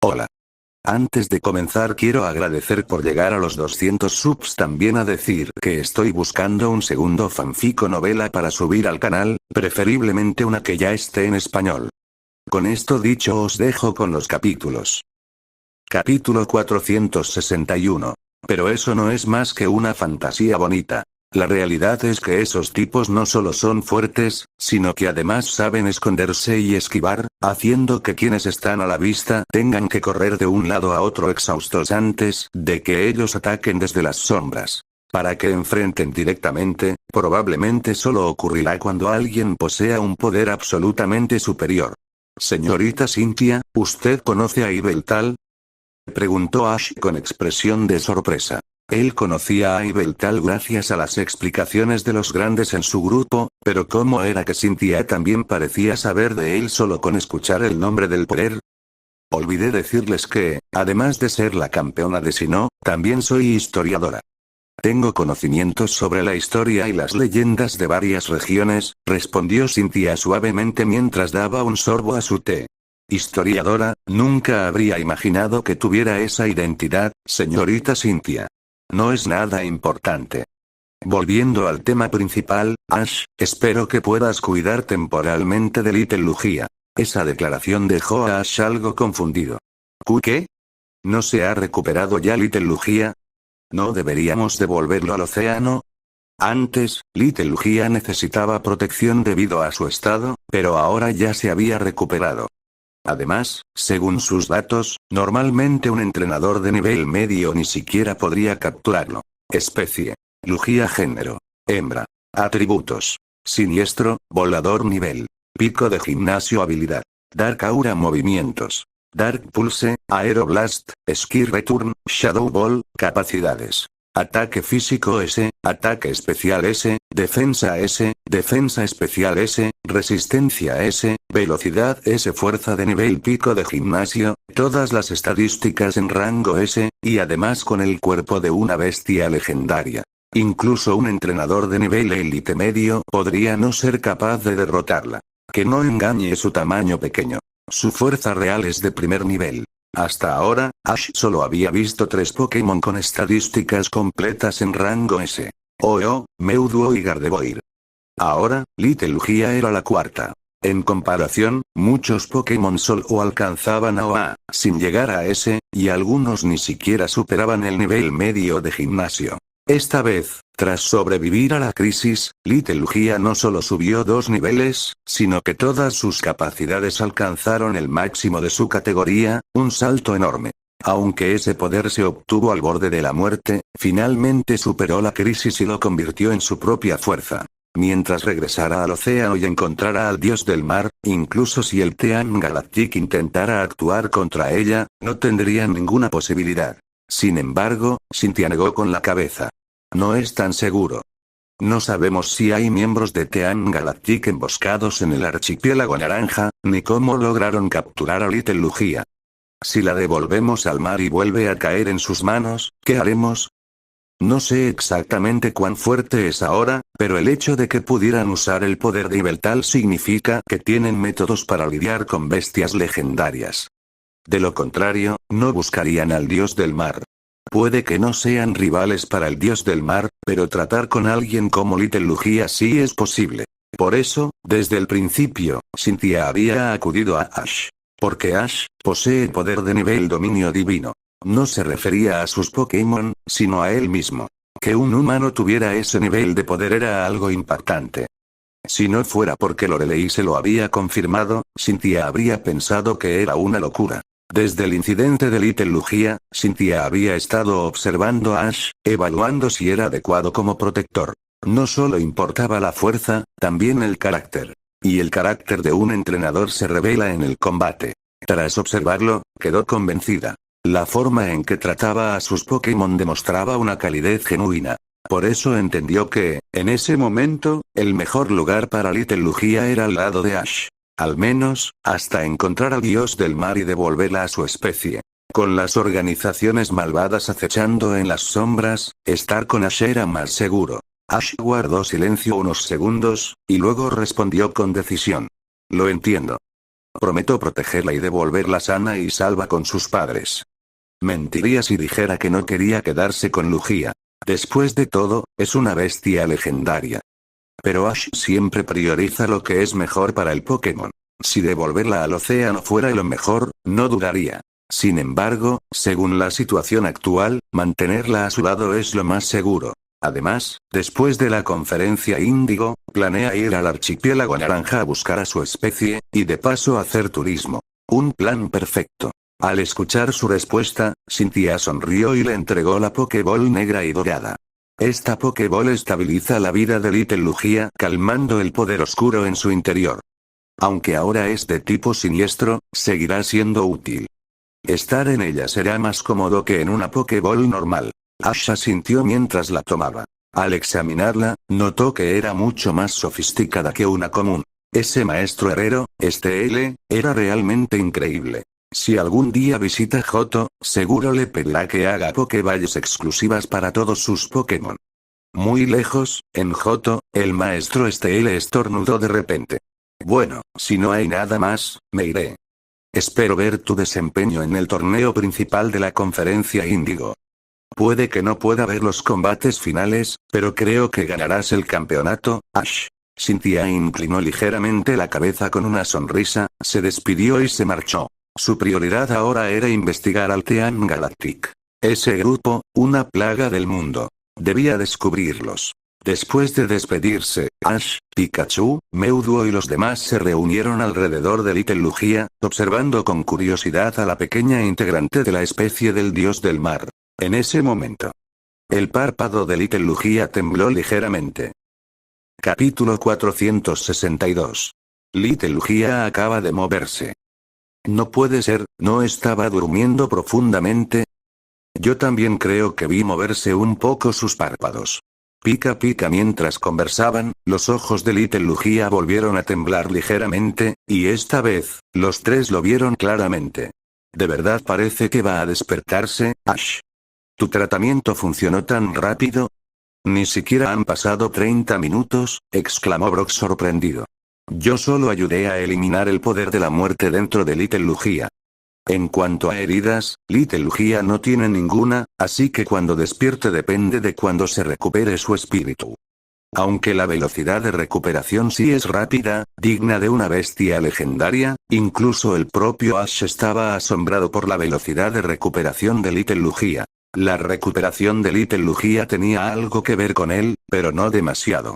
Hola. Antes de comenzar quiero agradecer por llegar a los 200 subs, también a decir que estoy buscando un segundo fanfic o novela para subir al canal, preferiblemente una que ya esté en español. Con esto dicho os dejo con los capítulos. Capítulo 461. Pero eso no es más que una fantasía bonita. La realidad es que esos tipos no solo son fuertes, sino que además saben esconderse y esquivar, haciendo que quienes están a la vista tengan que correr de un lado a otro exhaustos antes de que ellos ataquen desde las sombras. Para que enfrenten directamente, probablemente solo ocurrirá cuando alguien posea un poder absolutamente superior. Señorita Cynthia, ¿usted conoce a Yveltal? Preguntó Ash con expresión de sorpresa. Él conocía a Yveltal gracias a las explicaciones de los grandes en su grupo, pero ¿cómo era que Cynthia también parecía saber de él solo con escuchar el nombre del poder? Olvidé decirles que, además de ser la campeona de Sinnoh, también soy historiadora. Tengo conocimientos sobre la historia y las leyendas de varias regiones, respondió Cynthia suavemente mientras daba un sorbo a su té. Historiadora, nunca habría imaginado que tuviera esa identidad, señorita Cynthia. No es nada importante. Volviendo al tema principal, Ash, espero que puedas cuidar temporalmente de Little Lugia. Esa declaración dejó a Ash algo confundido. ¿Qué? ¿No se ha recuperado ya Little Lugia? ¿No deberíamos devolverlo al océano? Antes, Little Lugia necesitaba protección debido a su estado, pero ahora ya se había recuperado. Además, según sus datos, normalmente un entrenador de nivel medio ni siquiera podría capturarlo. Especie. Lugia género. Hembra. Atributos. Siniestro, volador nivel. Pico de gimnasio habilidad. Dark aura movimientos. Dark pulse, aeroblast, skill return, shadow ball, capacidades. Ataque físico S, ataque especial S, defensa S, defensa especial S, resistencia S, velocidad S, fuerza de nivel pico de gimnasio, todas las estadísticas en rango S, y además con el cuerpo de una bestia legendaria. Incluso un entrenador de nivel élite medio podría no ser capaz de derrotarla. Que no engañe su tamaño pequeño. Su fuerza real es de primer nivel. Hasta ahora, Ash solo había visto 3 Pokémon con estadísticas completas en rango S. Oh, Mewtwo y Gardevoir. Ahora, Little Lugia era la cuarta. En comparación, muchos Pokémon solo alcanzaban a OA, sin llegar a S, y algunos ni siquiera superaban el nivel medio de gimnasio. Esta vez, tras sobrevivir a la crisis, Little Lugia no solo subió 2 niveles, sino que todas sus capacidades alcanzaron el máximo de su categoría, un salto enorme. Aunque ese poder se obtuvo al borde de la muerte, finalmente superó la crisis y lo convirtió en su propia fuerza. Mientras regresara al océano y encontrara al dios del mar, incluso si el Team Galactic intentara actuar contra ella, no tendría ninguna posibilidad. Sin embargo, Cynthia negó con la cabeza. No es tan seguro. No sabemos si hay miembros de Team Galactic emboscados en el archipiélago naranja, ni cómo lograron capturar a Little Lugia. Si la devolvemos al mar y vuelve a caer en sus manos, ¿qué haremos? No sé exactamente cuán fuerte es ahora, pero el hecho de que pudieran usar el poder de Yveltal significa que tienen métodos para lidiar con bestias legendarias. De lo contrario, no buscarían al dios del mar. Puede que no sean rivales para el dios del mar, pero tratar con alguien como Little Lugia sí es posible. Por eso, desde el principio, Cynthia había acudido a Ash. Porque Ash posee poder de nivel dominio divino. No se refería a sus Pokémon, sino a él mismo. Que un humano tuviera ese nivel de poder era algo impactante. Si no fuera porque Lorelei se lo había confirmado, Cynthia habría pensado que era una locura. Desde el incidente de Little Lugia, Cynthia había estado observando a Ash, evaluando si era adecuado como protector. No solo importaba la fuerza, también el carácter. Y el carácter de un entrenador se revela en el combate. Tras observarlo, quedó convencida. La forma en que trataba a sus Pokémon demostraba una calidez genuina. Por eso entendió que, en ese momento, el mejor lugar para Little Lugia era al lado de Ash. Al menos, hasta encontrar al dios del mar y devolverla a su especie. Con las organizaciones malvadas acechando en las sombras, estar con Ash era más seguro. Ash guardó silencio unos segundos, y luego respondió con decisión. Lo entiendo. Prometo protegerla y devolverla sana y salva con sus padres. Mentiría si dijera que no quería quedarse con Lugia. Después de todo, es una bestia legendaria. Pero Ash siempre prioriza lo que es mejor para el Pokémon. Si devolverla al océano fuera lo mejor, no dudaría. Sin embargo, según la situación actual, mantenerla a su lado es lo más seguro. Además, después de la conferencia Índigo, planea ir al archipiélago naranja a buscar a su especie, y de paso hacer turismo. Un plan perfecto. Al escuchar su respuesta, Cynthia sonrió y le entregó la Pokéball negra y dorada. Esta Pokéball estabiliza la vida de Little Lugia, calmando el poder oscuro en su interior. Aunque ahora es de tipo siniestro, seguirá siendo útil. Estar en ella será más cómodo que en una Pokéball normal. Ash asintió mientras la tomaba. Al examinarla, notó que era mucho más sofisticada que una común. Ese maestro herrero, era realmente increíble. Si algún día visita Johto, seguro le pedirá que haga Pokéballs exclusivas para todos sus Pokémon. Muy lejos, en Johto, el maestro estornudó de repente. Bueno, si no hay nada más, me iré. Espero ver tu desempeño en el torneo principal de la conferencia Índigo. Puede que no pueda ver los combates finales, pero creo que ganarás el campeonato, Ash. Cynthia inclinó ligeramente la cabeza con una sonrisa, se despidió y se marchó. Su prioridad ahora era investigar al Team Galactic. Ese grupo, una plaga del mundo. Debía descubrirlos. Después de despedirse, Ash, Pikachu, Mewtwo y los demás se reunieron alrededor de Little Lugia, observando con curiosidad a la pequeña integrante de la especie del dios del mar. En ese momento, el párpado de Little Lugia tembló ligeramente. Capítulo 462. Little Lugia acaba de moverse. No puede ser, ¿no estaba durmiendo profundamente? Yo también creo que vi moverse un poco sus párpados. Pica pica mientras conversaban, los ojos de Little Lugia volvieron a temblar ligeramente, y esta vez, los tres lo vieron claramente. ¿De verdad parece que va a despertarse, Ash? ¿Tu tratamiento funcionó tan rápido? Ni siquiera han pasado 30 minutos, exclamó Brock sorprendido. Yo solo ayudé a eliminar el poder de la muerte dentro de Little Lugia. En cuanto a heridas, Little Lugia no tiene ninguna, así que cuando despierte depende de cuando se recupere su espíritu. Aunque la velocidad de recuperación sí es rápida, digna de una bestia legendaria, incluso el propio Ash estaba asombrado por la velocidad de recuperación de Little Lugia. La recuperación de Little Lugia tenía algo que ver con él, pero no demasiado.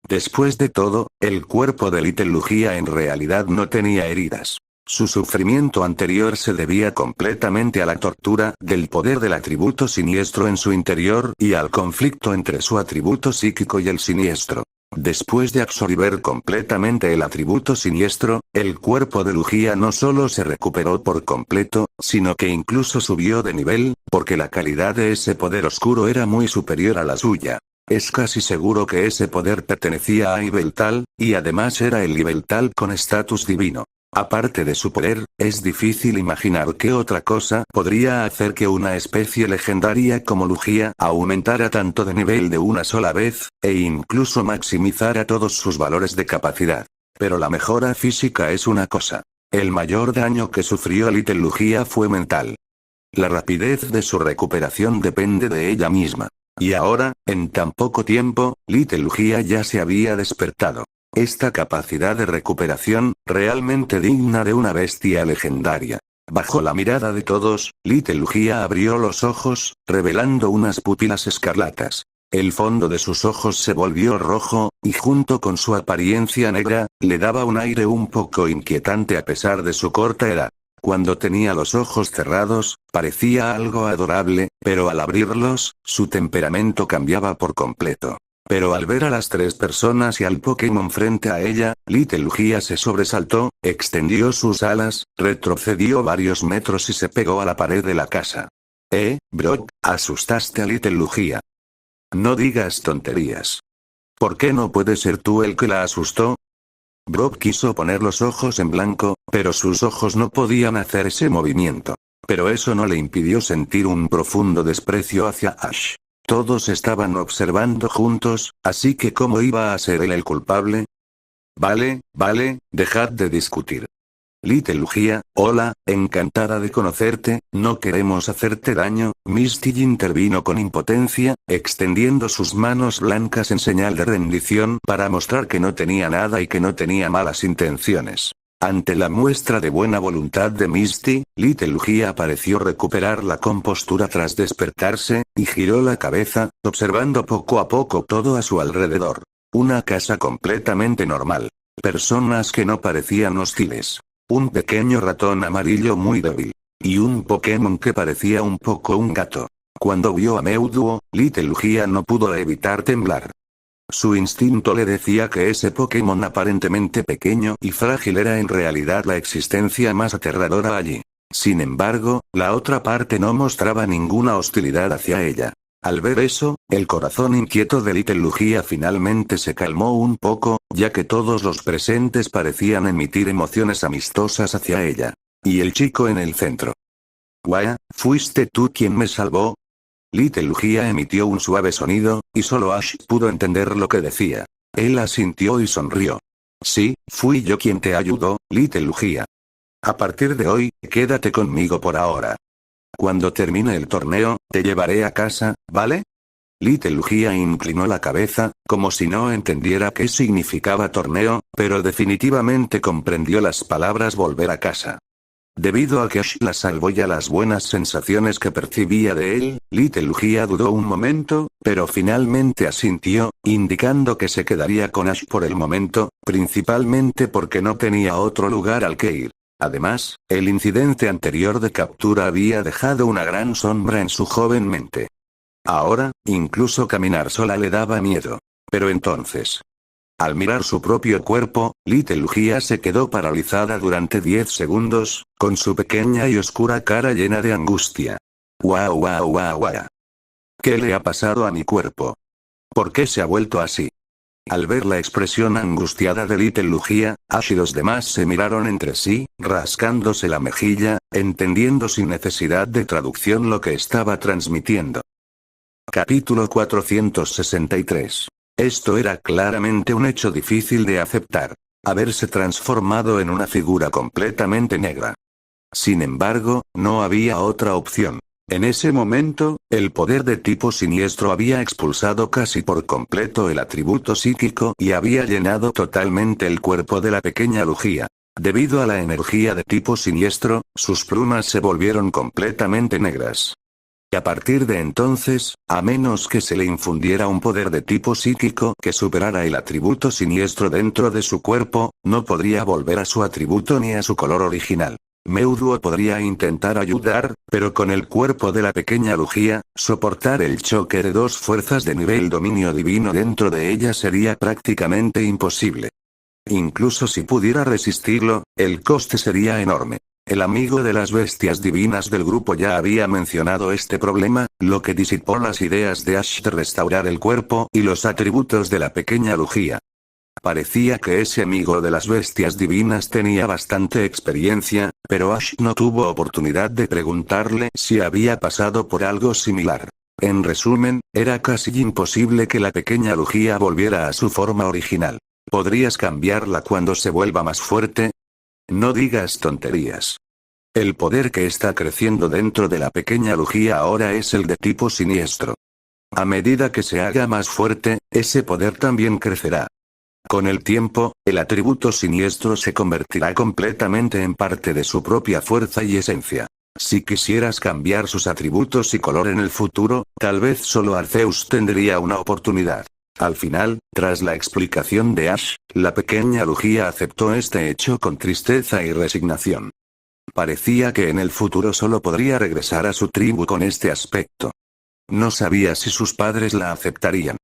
Después de todo, el cuerpo de Little Lugia en realidad no tenía heridas. Su sufrimiento anterior se debía completamente a la tortura del poder del atributo siniestro en su interior y al conflicto entre su atributo psíquico y el siniestro. Después de absorber completamente el atributo siniestro, el cuerpo de Lugia no solo se recuperó por completo, sino que incluso subió de nivel, porque la calidad de ese poder oscuro era muy superior a la suya. Es casi seguro que ese poder pertenecía a Yveltal, y además era el Yveltal con estatus divino. Aparte de su poder, es difícil imaginar qué otra cosa podría hacer que una especie legendaria como Lugia aumentara tanto de nivel de una sola vez, e incluso maximizara todos sus valores de capacidad. Pero la mejora física es una cosa. El mayor daño que sufrió Little Lugia fue mental. La rapidez de su recuperación depende de ella misma. Y ahora, en tan poco tiempo, Little Lugia ya se había despertado. Esta capacidad de recuperación, realmente digna de una bestia legendaria. Bajo la mirada de todos, Little Lugia abrió los ojos, revelando unas pupilas escarlatas. El fondo de sus ojos se volvió rojo, y junto con su apariencia negra, le daba un aire un poco inquietante a pesar de su corta edad. Cuando tenía los ojos cerrados, parecía algo adorable, pero al abrirlos, su temperamento cambiaba por completo. Pero al ver a las tres personas y al Pokémon frente a ella, Little Lugia se sobresaltó, extendió sus alas, retrocedió varios metros y se pegó a la pared de la casa. Brock, asustaste a Little Lugia. No digas tonterías. ¿Por qué no puedes ser tú el que la asustó? Brock quiso poner los ojos en blanco, pero sus ojos no podían hacer ese movimiento. Pero eso no le impidió sentir un profundo desprecio hacia Ash. Todos estaban observando juntos, así que ¿cómo iba a ser él el culpable? Vale, dejad de discutir. Little Lugia, hola, encantada de conocerte, no queremos hacerte daño. Misty intervino con impotencia, extendiendo sus manos blancas en señal de rendición para mostrar que no tenía nada y que no tenía malas intenciones. Ante la muestra de buena voluntad de Misty, Little Lugia pareció recuperar la compostura tras despertarse, y giró la cabeza, observando poco a poco todo a su alrededor. Una casa completamente normal. Personas que no parecían hostiles. Un pequeño ratón amarillo muy débil. Y un Pokémon que parecía un poco un gato. Cuando vio a Mewtwo, Little Lugia no pudo evitar temblar. Su instinto le decía que ese Pokémon aparentemente pequeño y frágil era en realidad la existencia más aterradora allí. Sin embargo, la otra parte no mostraba ninguna hostilidad hacia ella. Al ver eso, el corazón inquieto de Little Lugia finalmente se calmó un poco, ya que todos los presentes parecían emitir emociones amistosas hacia ella. Y el chico en el centro. «Guau, ¿fuiste tú quien me salvó?» Little Lugia emitió un suave sonido, y solo Ash pudo entender lo que decía. Él asintió y sonrió. «Sí, fui yo quien te ayudó, Little Lugia. A partir de hoy, quédate conmigo por ahora. Cuando termine el torneo, te llevaré a casa, ¿vale?» Little Lugia inclinó la cabeza, como si no entendiera qué significaba torneo, pero definitivamente comprendió las palabras volver a casa. Debido a que Ash la salvó y a las buenas sensaciones que percibía de él, Little Lugia dudó un momento, pero finalmente asintió, indicando que se quedaría con Ash por el momento, principalmente porque no tenía otro lugar al que ir. Además, el incidente anterior de captura había dejado una gran sombra en su joven mente. Ahora, incluso caminar sola le daba miedo. Pero entonces... Al mirar su propio cuerpo, Little Lugia se quedó paralizada durante 10 segundos, con su pequeña y oscura cara llena de angustia. «Guau guau guau guau. ¿Qué le ha pasado a mi cuerpo? ¿Por qué se ha vuelto así?» Al ver la expresión angustiada de Little Lugia, Ash y los demás se miraron entre sí, rascándose la mejilla, entendiendo sin necesidad de traducción lo que estaba transmitiendo. Capítulo 463. Esto era claramente un hecho difícil de aceptar. Haberse transformado en una figura completamente negra. Sin embargo, no había otra opción. En ese momento, el poder de tipo siniestro había expulsado casi por completo el atributo psíquico y había llenado totalmente el cuerpo de la pequeña Lugia. Debido a la energía de tipo siniestro, sus plumas se volvieron completamente negras. Y a partir de entonces, a menos que se le infundiera un poder de tipo psíquico que superara el atributo siniestro dentro de su cuerpo, no podría volver a su atributo ni a su color original. Mewtwo podría intentar ayudar, pero con el cuerpo de la pequeña Lugia, soportar el choque de dos fuerzas de nivel dominio divino dentro de ella sería prácticamente imposible. Incluso si pudiera resistirlo, el coste sería enorme. El amigo de las bestias divinas del grupo ya había mencionado este problema, lo que disipó las ideas de Ash de restaurar el cuerpo y los atributos de la pequeña Lugia. Parecía que ese amigo de las bestias divinas tenía bastante experiencia, pero Ash no tuvo oportunidad de preguntarle si había pasado por algo similar. En resumen, era casi imposible que la pequeña Lugia volviera a su forma original. ¿Podrías cambiarla cuando se vuelva más fuerte? No digas tonterías. El poder que está creciendo dentro de la pequeña Lugia ahora es el de tipo siniestro. A medida que se haga más fuerte, ese poder también crecerá. Con el tiempo, el atributo siniestro se convertirá completamente en parte de su propia fuerza y esencia. Si quisieras cambiar sus atributos y color en el futuro, tal vez solo Arceus tendría una oportunidad. Al final, tras la explicación de Ash, la pequeña Lugia aceptó este hecho con tristeza y resignación. Parecía que en el futuro solo podría regresar a su tribu con este aspecto. No sabía si sus padres la aceptarían.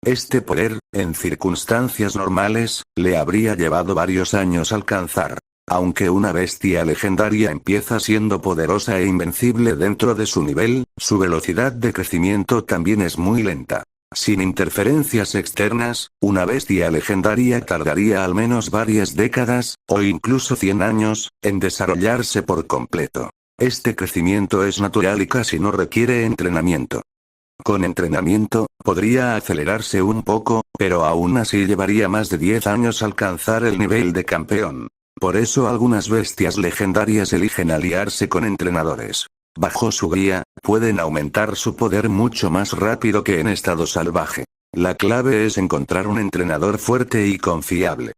Este poder, en circunstancias normales, le habría llevado varios años alcanzar. Aunque una bestia legendaria empieza siendo poderosa e invencible dentro de su nivel, su velocidad de crecimiento también es muy lenta. Sin interferencias externas, una bestia legendaria tardaría al menos varias décadas, o incluso 100 años, en desarrollarse por completo. Este crecimiento es natural y casi no requiere entrenamiento. Con entrenamiento, podría acelerarse un poco, pero aún así llevaría más de 10 años alcanzar el nivel de campeón. Por eso algunas bestias legendarias eligen aliarse con entrenadores. Bajo su guía, pueden aumentar su poder mucho más rápido que en estado salvaje. La clave es encontrar un entrenador fuerte y confiable.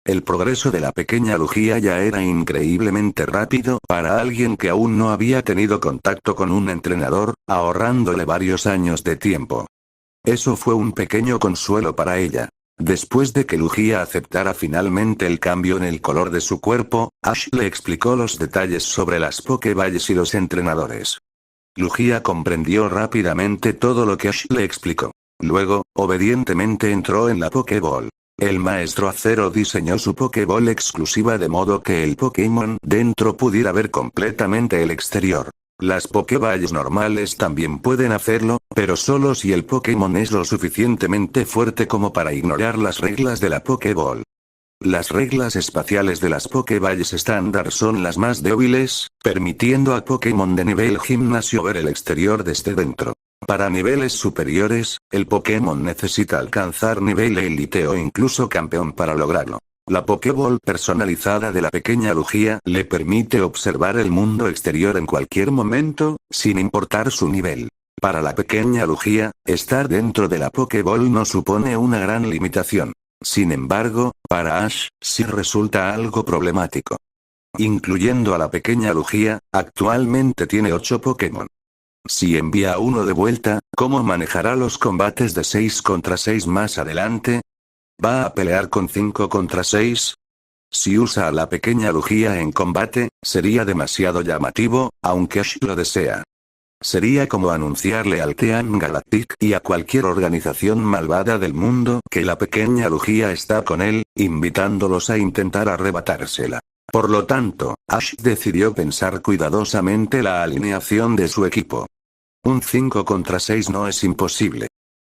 El progreso de la pequeña Lugía ya era increíblemente rápido para alguien que aún no había tenido contacto con un entrenador, ahorrándole varios años de tiempo. Eso fue un pequeño consuelo para ella. Después de que Lugía aceptara finalmente el cambio en el color de su cuerpo, Ash le explicó los detalles sobre las Pokéballs y los entrenadores. Lugía comprendió rápidamente todo lo que Ash le explicó. Luego, obedientemente entró en la Pokéball. El maestro Acero diseñó su Pokéball exclusiva de modo que el Pokémon dentro pudiera ver completamente el exterior. Las Pokéballs normales también pueden hacerlo, pero solo si el Pokémon es lo suficientemente fuerte como para ignorar las reglas de la Pokéball. Las reglas espaciales de las Pokéballs estándar son las más débiles, permitiendo a Pokémon de nivel gimnasio ver el exterior desde dentro. Para niveles superiores, el Pokémon necesita alcanzar nivel élite o incluso campeón para lograrlo. La Pokéball personalizada de la pequeña Lugía le permite observar el mundo exterior en cualquier momento, sin importar su nivel. Para la pequeña Lugía, estar dentro de la Pokéball no supone una gran limitación. Sin embargo, para Ash, sí resulta algo problemático. Incluyendo a la pequeña Lugía, actualmente tiene 8 Pokémon. Si envía uno de vuelta, ¿cómo manejará los combates de 6 contra 6 más adelante? ¿Va a pelear con 5 contra 6? Si usa a la pequeña Lugía en combate, sería demasiado llamativo, aunque Ash lo desea. Sería como anunciarle al Team Galactic y a cualquier organización malvada del mundo que la pequeña Lugía está con él, invitándolos a intentar arrebatársela. Por lo tanto, Ash decidió pensar cuidadosamente la alineación de su equipo. Un 5 contra 6 no es imposible.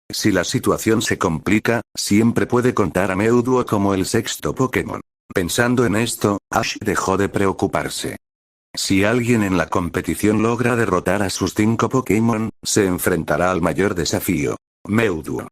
Si la situación se complica, siempre puede contar a Mewtwo como el sexto Pokémon. Pensando en esto, Ash dejó de preocuparse. Si alguien en la competición logra derrotar a sus 5 Pokémon, se enfrentará al mayor desafío: Mewtwo.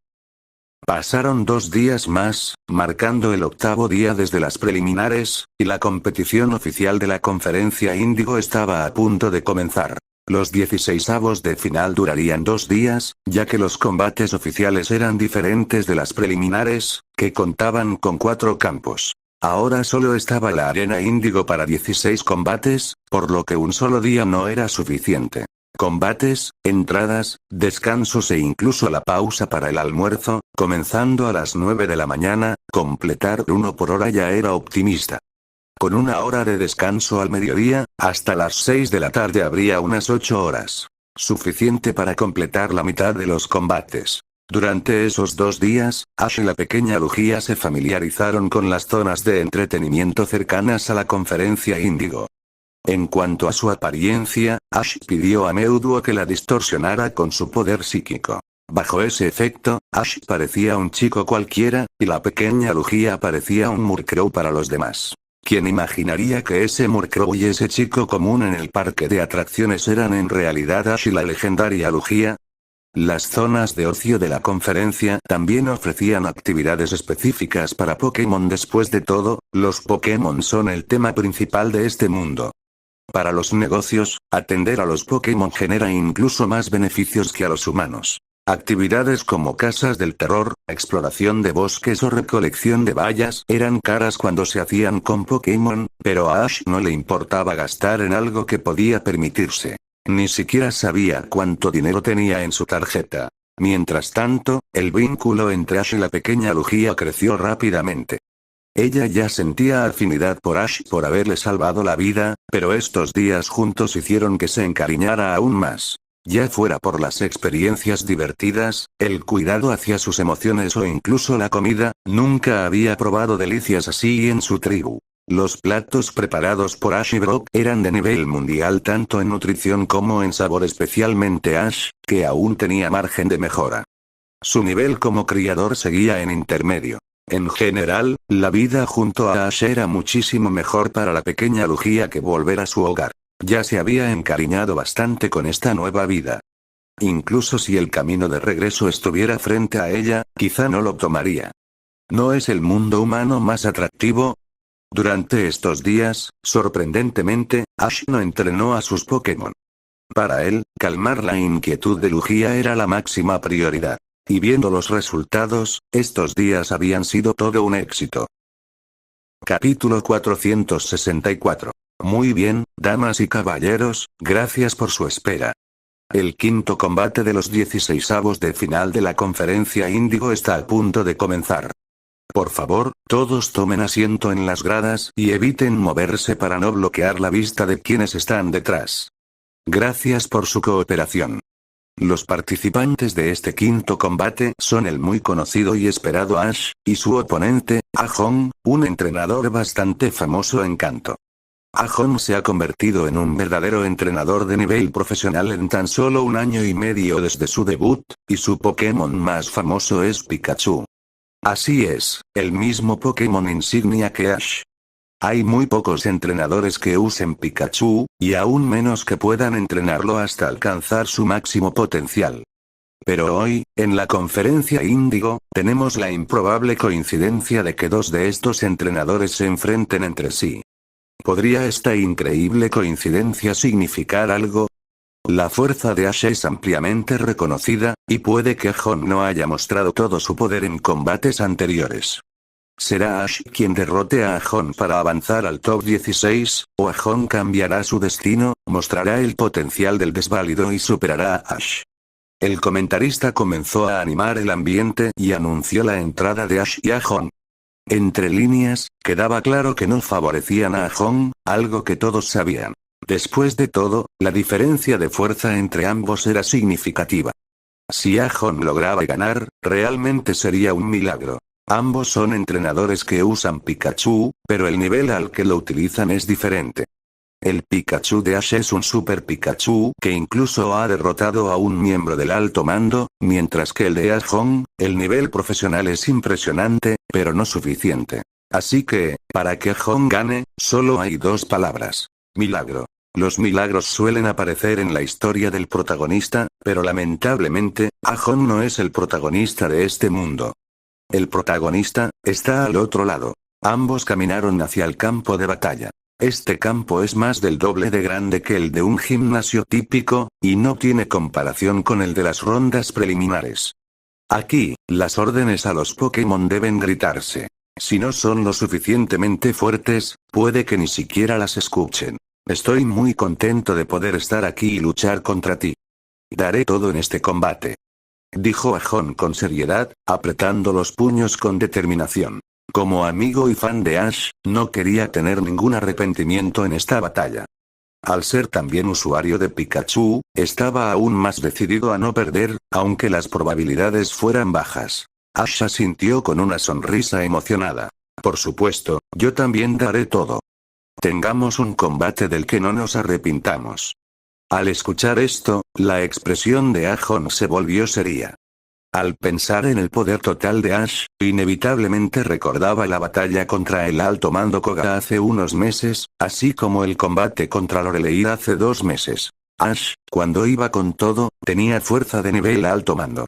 Pasaron 2 días más, marcando el 8º día desde las preliminares, y la competición oficial de la Conferencia Índigo estaba a punto de comenzar. Los 16avos de final durarían 2 días, ya que los combates oficiales eran diferentes de las preliminares, que contaban con 4 campos. Ahora solo estaba la Arena Índigo para 16 combates, por lo que un solo día no era suficiente. Combates, entradas, descansos e incluso la pausa para el almuerzo, comenzando a las 9 de la mañana, completar uno por hora ya era optimista. Con una hora de descanso al mediodía, hasta las 6 de la tarde habría unas 8 horas. Suficiente para completar la mitad de los combates. Durante esos 2 días, Ash y la pequeña Lugía se familiarizaron con las zonas de entretenimiento cercanas a la Conferencia Índigo. En cuanto a su apariencia, Ash pidió a Mewtwo que la distorsionara con su poder psíquico. Bajo ese efecto, Ash parecía un chico cualquiera, y la pequeña Lugía parecía un Murkrow para los demás. ¿Quién imaginaría que ese Murkrow y ese chico común en el parque de atracciones eran en realidad Ash y la legendaria Lugía? Las zonas de ocio de la conferencia también ofrecían actividades específicas para Pokémon. Después de todo, los Pokémon son el tema principal de este mundo. Para los negocios, atender a los Pokémon genera incluso más beneficios que a los humanos. Actividades como casas del terror, exploración de bosques o recolección de bayas eran caras cuando se hacían con Pokémon, pero a Ash no le importaba gastar en algo que podía permitirse. Ni siquiera sabía cuánto dinero tenía en su tarjeta. Mientras tanto, el vínculo entre Ash y la pequeña Lugía creció rápidamente. Ella ya sentía afinidad por Ash por haberle salvado la vida, pero estos días juntos hicieron que se encariñara aún más. Ya fuera por las experiencias divertidas, el cuidado hacia sus emociones o incluso la comida, nunca había probado delicias así en su tribu. Los platos preparados por Ash y Brock eran de nivel mundial tanto en nutrición como en sabor, especialmente Ash, que aún tenía margen de mejora. Su nivel como criador seguía en intermedio. En general, la vida junto a Ash era muchísimo mejor para la pequeña Lugía que volver a su hogar. Ya se había encariñado bastante con esta nueva vida. Incluso si el camino de regreso estuviera frente a ella, quizá no lo tomaría. ¿No es el mundo humano más atractivo? Durante estos días, sorprendentemente, Ash no entrenó a sus Pokémon. Para él, calmar la inquietud de Lugia era la máxima prioridad. Y viendo los resultados, estos días habían sido todo un éxito. Capítulo 464. Muy bien, damas y caballeros, gracias por su espera. El quinto combate de los 16avos de final de la conferencia Índigo está a punto de comenzar. Por favor, todos tomen asiento en las gradas y eviten moverse para no bloquear la vista de quienes están detrás. Gracias por su cooperación. Los participantes de este quinto combate son el muy conocido y esperado Ash, y su oponente, A-Hong, un entrenador bastante famoso en Kanto. A-Hong se ha convertido en un verdadero entrenador de nivel profesional en tan solo 1 año y medio desde su debut, y su Pokémon más famoso es Pikachu. Así es, el mismo Pokémon insignia que Ash. Hay muy pocos entrenadores que usen Pikachu, y aún menos que puedan entrenarlo hasta alcanzar su máximo potencial. Pero hoy, en la conferencia Índigo, tenemos la improbable coincidencia de que 2 de estos entrenadores se enfrenten entre sí. ¿Podría esta increíble coincidencia significar algo? La fuerza de Ash es ampliamente reconocida, y puede que Hong no haya mostrado todo su poder en combates anteriores. ¿Será Ash quien derrote a Hong para avanzar al top 16, o Hong cambiará su destino, mostrará el potencial del desválido y superará a Ash? El comentarista comenzó a animar el ambiente y anunció la entrada de Ash y Hong. Entre líneas, quedaba claro que no favorecían a Hong, algo que todos sabían. Después de todo, la diferencia de fuerza entre ambos era significativa. Si A-Hong lograba ganar, realmente sería un milagro. Ambos son entrenadores que usan Pikachu, pero el nivel al que lo utilizan es diferente. El Pikachu de Ash es un Super Pikachu que incluso ha derrotado a un miembro del alto mando, mientras que el de A-Hong, el nivel profesional es impresionante, pero no suficiente. Así que, para que Hong gane, solo hay 2 palabras. Milagro. Los milagros suelen aparecer en la historia del protagonista, pero lamentablemente, A-Hong no es el protagonista de este mundo. El protagonista está al otro lado. Ambos caminaron hacia el campo de batalla. Este campo es más del doble de grande que el de un gimnasio típico, y no tiene comparación con el de las rondas preliminares. Aquí, las órdenes a los Pokémon deben gritarse. Si no son lo suficientemente fuertes, puede que ni siquiera las escuchen. Estoy muy contento de poder estar aquí y luchar contra ti. Daré todo en este combate. Dijo A-Hong con seriedad, apretando los puños con determinación. Como amigo y fan de Ash, no quería tener ningún arrepentimiento en esta batalla. Al ser también usuario de Pikachu, estaba aún más decidido a no perder, aunque las probabilidades fueran bajas. Ash asintió con una sonrisa emocionada. Por supuesto, yo también daré todo. Tengamos un combate del que no nos arrepintamos. Al escuchar esto, la expresión de A-Hong se volvió seria. Al pensar en el poder total de Ash, inevitablemente recordaba la batalla contra el alto mando Koga hace unos meses, así como el combate contra Lorelei hace 2 meses. Ash, cuando iba con todo, tenía fuerza de nivel alto mando.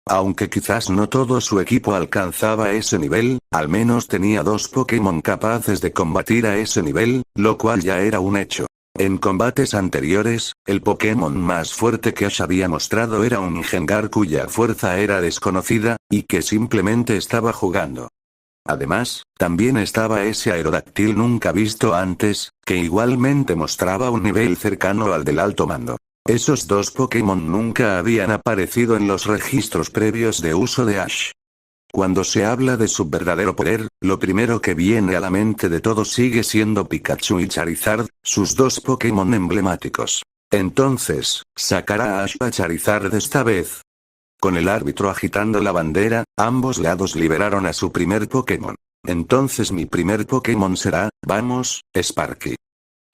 Aunque quizás no todo su equipo alcanzaba ese nivel, al menos tenía 2 Pokémon capaces de combatir a ese nivel, lo cual ya era un hecho. En combates anteriores, el Pokémon más fuerte que Ash había mostrado era un Gengar cuya fuerza era desconocida, y que simplemente estaba jugando. Además, también estaba ese Aerodactyl nunca visto antes, que igualmente mostraba un nivel cercano al del alto mando. Esos 2 Pokémon nunca habían aparecido en los registros previos de uso de Ash. Cuando se habla de su verdadero poder, lo primero que viene a la mente de todos sigue siendo Pikachu y Charizard, sus 2 Pokémon emblemáticos. Entonces, ¿sacará Ash a Charizard esta vez? Con el árbitro agitando la bandera, ambos lados liberaron a su primer Pokémon. Entonces mi primer Pokémon será, vamos, Sparky.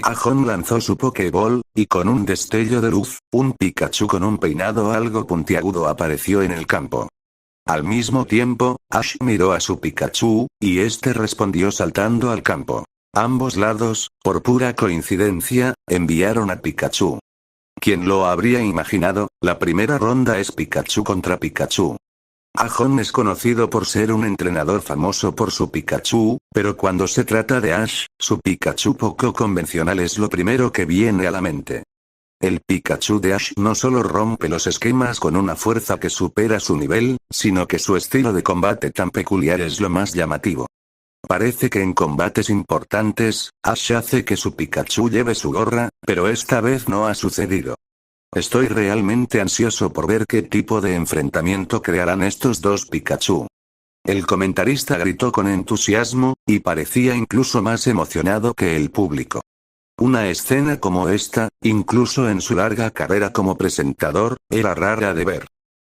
A-Hong lanzó su Pokéball, y con un destello de luz, un Pikachu con un peinado algo puntiagudo apareció en el campo. Al mismo tiempo, Ash miró a su Pikachu, y este respondió saltando al campo. Ambos lados, por pura coincidencia, enviaron a Pikachu. ¿Quién lo habría imaginado? La primera ronda es Pikachu contra Pikachu. Ahon es conocido por ser un entrenador famoso por su Pikachu, pero cuando se trata de Ash, su Pikachu poco convencional es lo primero que viene a la mente. El Pikachu de Ash no solo rompe los esquemas con una fuerza que supera su nivel, sino que su estilo de combate tan peculiar es lo más llamativo. Parece que en combates importantes, Ash hace que su Pikachu lleve su gorra, pero esta vez no ha sucedido. Estoy realmente ansioso por ver qué tipo de enfrentamiento crearán estos dos Pikachu. El comentarista gritó con entusiasmo, y parecía incluso más emocionado que el público. Una escena como esta, incluso en su larga carrera como presentador, era rara de ver.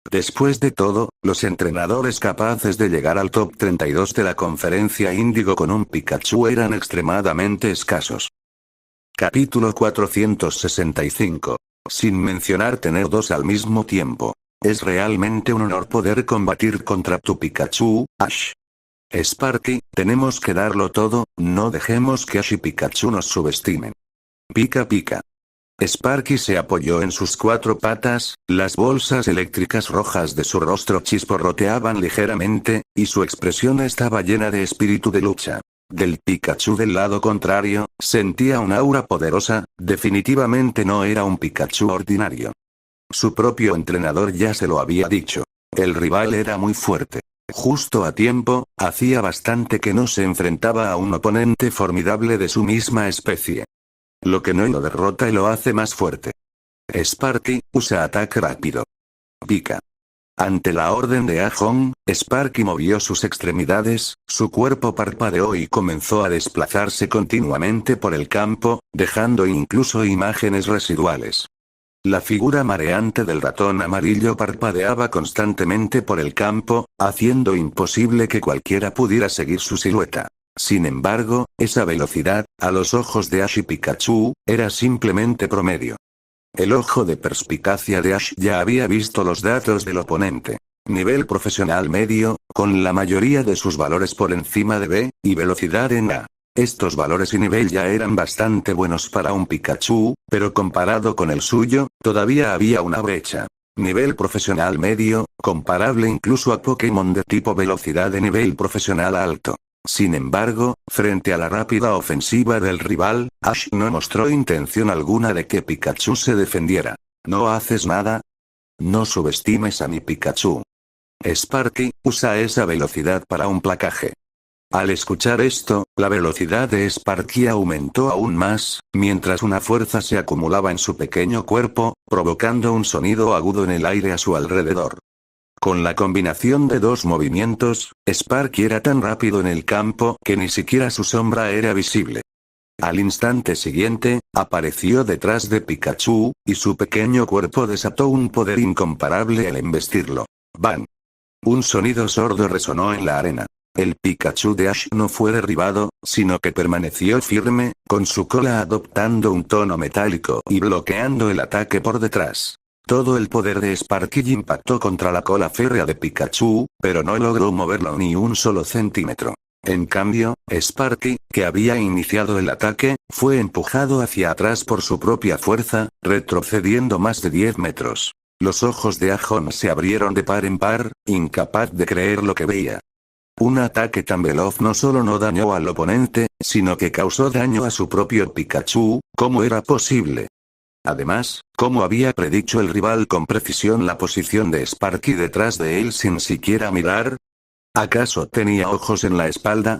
Después de todo, los entrenadores capaces de llegar al top 32 de la conferencia Índigo con un Pikachu eran extremadamente escasos. Capítulo 465. Sin mencionar tener dos al mismo tiempo. Es realmente un honor poder combatir contra tu Pikachu, Ash. Sparky, tenemos que darlo todo, no dejemos que Ash y Pikachu nos subestimen. Pica pica. Sparky se apoyó en sus cuatro patas, las bolsas eléctricas rojas de su rostro chisporroteaban ligeramente, y su expresión estaba llena de espíritu de lucha. Del Pikachu del lado contrario, sentía un aura poderosa, definitivamente no era un Pikachu ordinario. Su propio entrenador ya se lo había dicho. El rival era muy fuerte. Justo a tiempo, hacía bastante que no se enfrentaba a un oponente formidable de su misma especie. Lo que no lo derrota y lo hace más fuerte. Sparky, usa ataque rápido. Pica. Ante la orden de Ahon, Sparky movió sus extremidades, su cuerpo parpadeó y comenzó a desplazarse continuamente por el campo, dejando incluso imágenes residuales. La figura mareante del ratón amarillo parpadeaba constantemente por el campo, haciendo imposible que cualquiera pudiera seguir su silueta. Sin embargo, esa velocidad, a los ojos de Ash y Pikachu, era simplemente promedio. El ojo de perspicacia de Ash ya había visto los datos del oponente. Nivel profesional medio, con la mayoría de sus valores por encima de B, y velocidad en A. Estos valores y nivel ya eran bastante buenos para un Pikachu, pero comparado con el suyo, todavía había una brecha. Nivel profesional medio, comparable incluso a Pokémon de tipo velocidad de nivel profesional alto. Sin embargo, frente a la rápida ofensiva del rival, Ash no mostró intención alguna de que Pikachu se defendiera. ¿No haces nada? No subestimes a mi Pikachu. Sparky, usa esa velocidad para un placaje. Al escuchar esto, la velocidad de Sparky aumentó aún más, mientras una fuerza se acumulaba en su pequeño cuerpo, provocando un sonido agudo en el aire a su alrededor. Con la combinación de dos movimientos, Sparky era tan rápido en el campo que ni siquiera su sombra era visible. Al instante siguiente, apareció detrás de Pikachu, y su pequeño cuerpo desató un poder incomparable al embestirlo. ¡Bang! Un sonido sordo resonó en la arena. El Pikachu de Ash no fue derribado, sino que permaneció firme, con su cola adoptando un tono metálico y bloqueando el ataque por detrás. Todo el poder de Sparky impactó contra la cola férrea de Pikachu, pero no logró moverlo ni un solo centímetro. En cambio, Sparky, que había iniciado el ataque, fue empujado hacia atrás por su propia fuerza, retrocediendo más de 10 metros. Los ojos de Ahon se abrieron de par en par, incapaz de creer lo que veía. Un ataque tan veloz no solo no dañó al oponente, sino que causó daño a su propio Pikachu. ¿Cómo era posible? Además, como había predicho el rival con precisión la posición de Sparky detrás de él sin siquiera mirar. ¿Acaso tenía ojos en la espalda?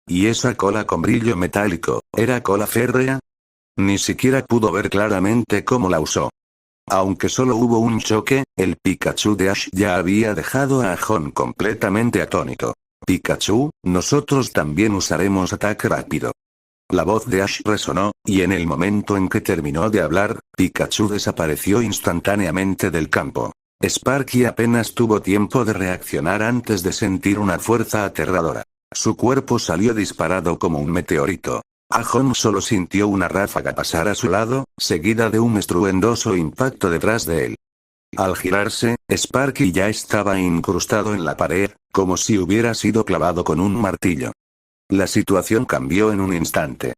¿Y esa cola con brillo metálico, era cola férrea? Ni siquiera pudo ver claramente cómo la usó. Aunque solo hubo un choque, el Pikachu de Ash ya había dejado a Ahon completamente atónito. Pikachu, nosotros también usaremos ataque rápido. La voz de Ash resonó, y en el momento en que terminó de hablar, Pikachu desapareció instantáneamente del campo. Sparky apenas tuvo tiempo de reaccionar antes de sentir una fuerza aterradora. Su cuerpo salió disparado como un meteorito. Ahon solo sintió una ráfaga pasar a su lado, seguida de un estruendoso impacto detrás de él. Al girarse, Sparky ya estaba incrustado en la pared, como si hubiera sido clavado con un martillo. La situación cambió en un instante.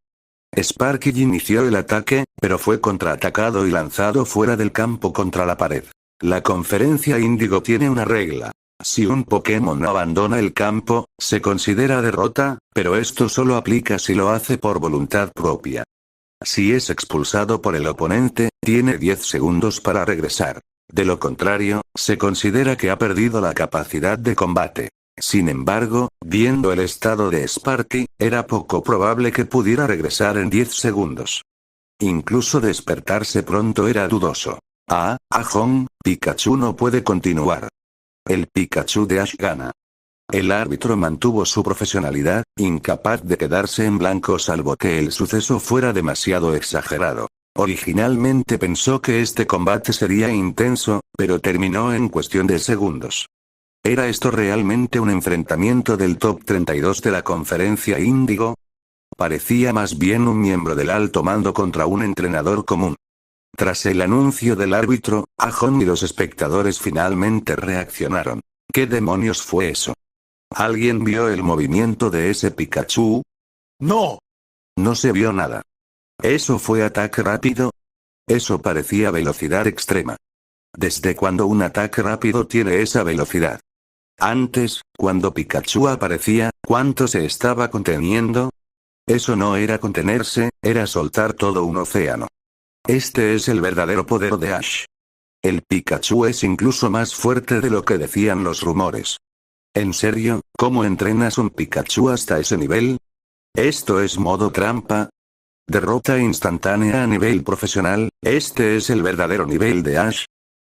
Sparky inició el ataque, pero fue contraatacado y lanzado fuera del campo contra la pared. La conferencia Índigo tiene una regla. Si un Pokémon no abandona el campo, se considera derrota, pero esto solo aplica si lo hace por voluntad propia. Si es expulsado por el oponente, tiene 10 segundos para regresar. De lo contrario, se considera que ha perdido la capacidad de combate. Sin embargo, viendo el estado de Sparky, era poco probable que pudiera regresar en 10 segundos. Incluso despertarse pronto era dudoso. Ajón, Pikachu no puede continuar. El Pikachu de Ash gana. El árbitro mantuvo su profesionalidad, incapaz de quedarse en blanco salvo que el suceso fuera demasiado exagerado. Originalmente pensó que este combate sería intenso, pero terminó en cuestión de segundos. ¿Era esto realmente un enfrentamiento del top 32 de la conferencia Índigo? Parecía más bien un miembro del alto mando contra un entrenador común. Tras el anuncio del árbitro, Ajón y los espectadores finalmente reaccionaron. ¿Qué demonios fue eso? ¿Alguien vio el movimiento de ese Pikachu? No. No se vio nada. ¿Eso fue ataque rápido? Eso parecía velocidad extrema. ¿Desde cuándo un ataque rápido tiene esa velocidad? Antes, cuando Pikachu aparecía, ¿cuánto se estaba conteniendo? Eso no era contenerse, era soltar todo un océano. Este es el verdadero poder de Ash. El Pikachu es incluso más fuerte de lo que decían los rumores. ¿En serio? ¿Cómo entrenas un Pikachu hasta ese nivel? ¿Esto es modo trampa? Derrota instantánea a nivel profesional, ¿este es el verdadero nivel de Ash?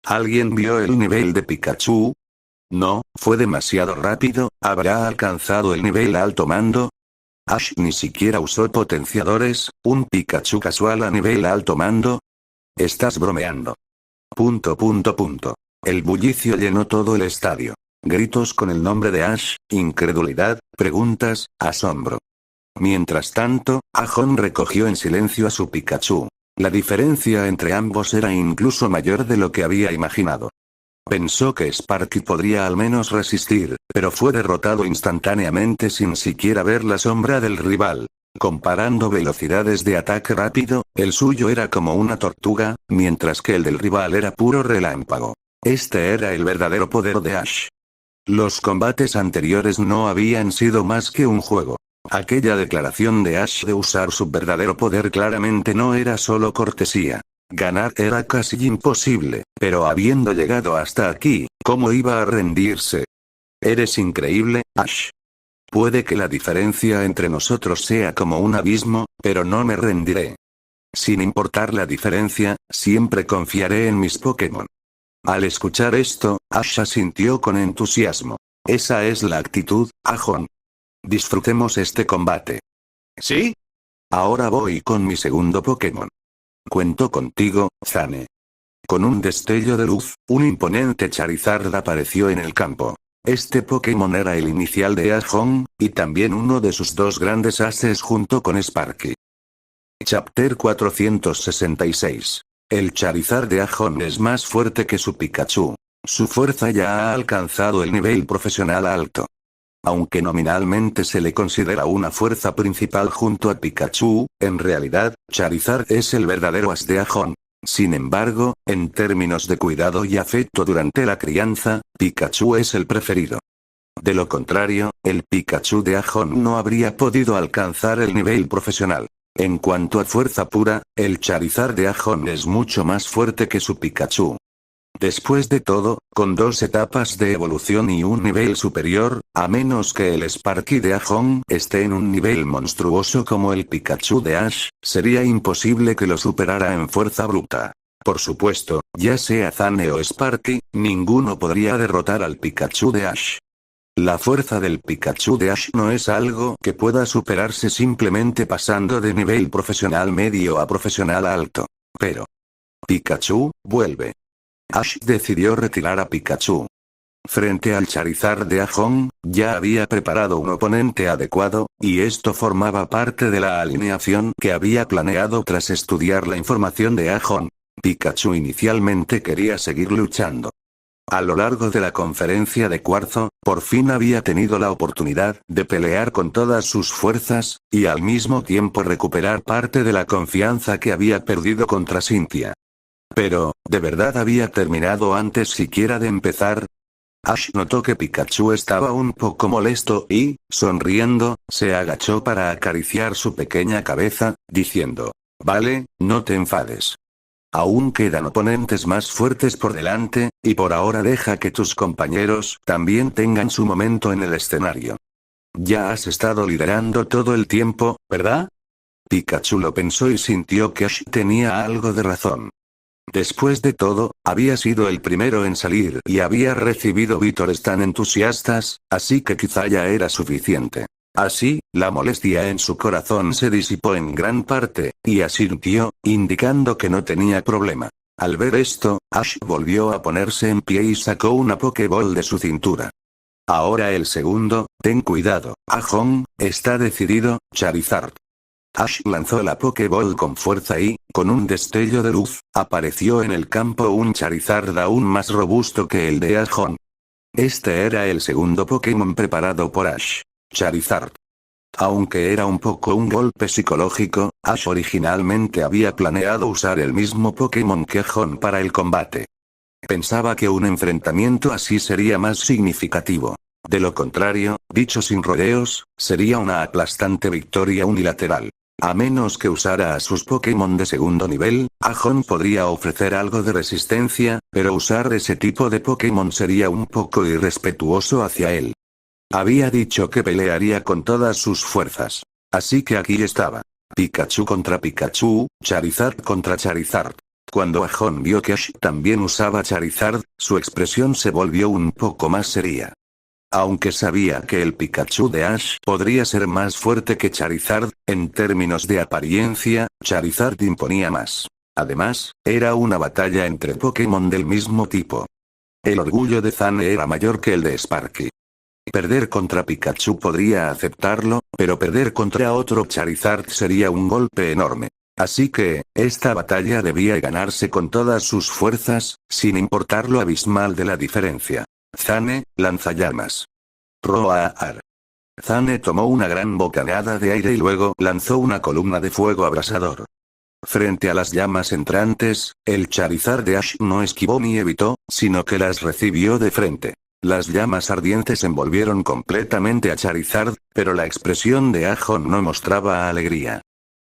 ¿Alguien vio el nivel de Pikachu? No, fue demasiado rápido, ¿habrá alcanzado el nivel alto mando? Ash ni siquiera usó potenciadores, un Pikachu casual a nivel alto mando. Estás bromeando. ... El bullicio llenó todo el estadio. Gritos con el nombre de Ash, incredulidad, preguntas, asombro. Mientras tanto, Ajón recogió en silencio a su Pikachu. La diferencia entre ambos era incluso mayor de lo que había imaginado. Pensó que Sparky podría al menos resistir, pero fue derrotado instantáneamente sin siquiera ver la sombra del rival. Comparando velocidades de ataque rápido, el suyo era como una tortuga, mientras que el del rival era puro relámpago. Este era el verdadero poder de Ash. Los combates anteriores no habían sido más que un juego. Aquella declaración de Ash de usar su verdadero poder claramente no era solo cortesía. Ganar era casi imposible, pero habiendo llegado hasta aquí, ¿cómo iba a rendirse? Eres increíble, Ash. Puede que la diferencia entre nosotros sea como un abismo, pero no me rendiré. Sin importar la diferencia, siempre confiaré en mis Pokémon. Al escuchar esto, Ash asintió con entusiasmo. Esa es la actitud, Ajón. Disfrutemos este combate. ¿Sí? Ahora voy con mi segundo Pokémon. Cuento contigo, Zane. Con un destello de luz, un imponente Charizard apareció en el campo. Este Pokémon era el inicial de Ajón, y también uno de sus dos grandes ases junto con Sparky. Chapter 466. El Charizard de Ajón es más fuerte que su Pikachu. Su fuerza ya ha alcanzado el nivel profesional alto. Aunque nominalmente se le considera una fuerza principal junto a Pikachu, en realidad, Charizard es el verdadero as de Ajón. Sin embargo, en términos de cuidado y afecto durante la crianza, Pikachu es el preferido. De lo contrario, el Pikachu de Ajón no habría podido alcanzar el nivel profesional. En cuanto a fuerza pura, el Charizard de Ajón es mucho más fuerte que su Pikachu. Después de todo, con dos etapas de evolución y un nivel superior, a menos que el Sparky de Ajón esté en un nivel monstruoso como el Pikachu de Ash, sería imposible que lo superara en fuerza bruta. Por supuesto, ya sea Zane o Sparky, ninguno podría derrotar al Pikachu de Ash. La fuerza del Pikachu de Ash no es algo que pueda superarse simplemente pasando de nivel profesional medio a profesional alto. Pero... Pikachu, vuelve. Ash decidió retirar a Pikachu. Frente al Charizard de Ajón, ya había preparado un oponente adecuado, y esto formaba parte de la alineación que había planeado tras estudiar la información de Ajón. Pikachu inicialmente quería seguir luchando. A lo largo de la conferencia de cuarzo, por fin había tenido la oportunidad de pelear con todas sus fuerzas, y al mismo tiempo recuperar parte de la confianza que había perdido contra Cynthia. Pero, ¿de verdad había terminado antes siquiera de empezar? Ash notó que Pikachu estaba un poco molesto y, sonriendo, se agachó para acariciar su pequeña cabeza, diciendo: Vale, no te enfades. Aún quedan oponentes más fuertes por delante, y por ahora deja que tus compañeros también tengan su momento en el escenario. Ya has estado liderando todo el tiempo, ¿verdad? Pikachu lo pensó y sintió que Ash tenía algo de razón. Después de todo, había sido el primero en salir y había recibido vítores tan entusiastas, así que quizá ya era suficiente. Así, la molestia en su corazón se disipó en gran parte, y asintió, indicando que no tenía problema. Al ver esto, Ash volvió a ponerse en pie y sacó una Pokéball de su cintura. Ahora el segundo, ten cuidado, Ajón, está decidido, Charizard. Ash lanzó la Pokéball con fuerza y, con un destello de luz, apareció en el campo un Charizard aún más robusto que el de Ajón. Este era el segundo Pokémon preparado por Ash. Charizard. Aunque era un poco un golpe psicológico, Ash originalmente había planeado usar el mismo Pokémon que Ajón para el combate. Pensaba que un enfrentamiento así sería más significativo. De lo contrario, dicho sin rodeos, sería una aplastante victoria unilateral. A menos que usara a sus Pokémon de segundo nivel, Ajón podría ofrecer algo de resistencia, pero usar ese tipo de Pokémon sería un poco irrespetuoso hacia él. Había dicho que pelearía con todas sus fuerzas. Así que aquí estaba. Pikachu contra Pikachu, Charizard contra Charizard. Cuando Ajón vio que Ash también usaba Charizard, su expresión se volvió un poco más seria. Aunque sabía que el Pikachu de Ash podría ser más fuerte que Charizard, en términos de apariencia, Charizard imponía más. Además, era una batalla entre Pokémon del mismo tipo. El orgullo de Zane era mayor que el de Sparky. Perder contra Pikachu podría aceptarlo, pero perder contra otro Charizard sería un golpe enorme. Así que, esta batalla debía ganarse con todas sus fuerzas, sin importar lo abismal de la diferencia. Zane, lanzallamas. Roar. Zane tomó una gran bocanada de aire y luego lanzó una columna de fuego abrasador. Frente a las llamas entrantes, el Charizard de Ash no esquivó ni evitó, sino que las recibió de frente. Las llamas ardientes envolvieron completamente a Charizard, pero la expresión de Ajón no mostraba alegría.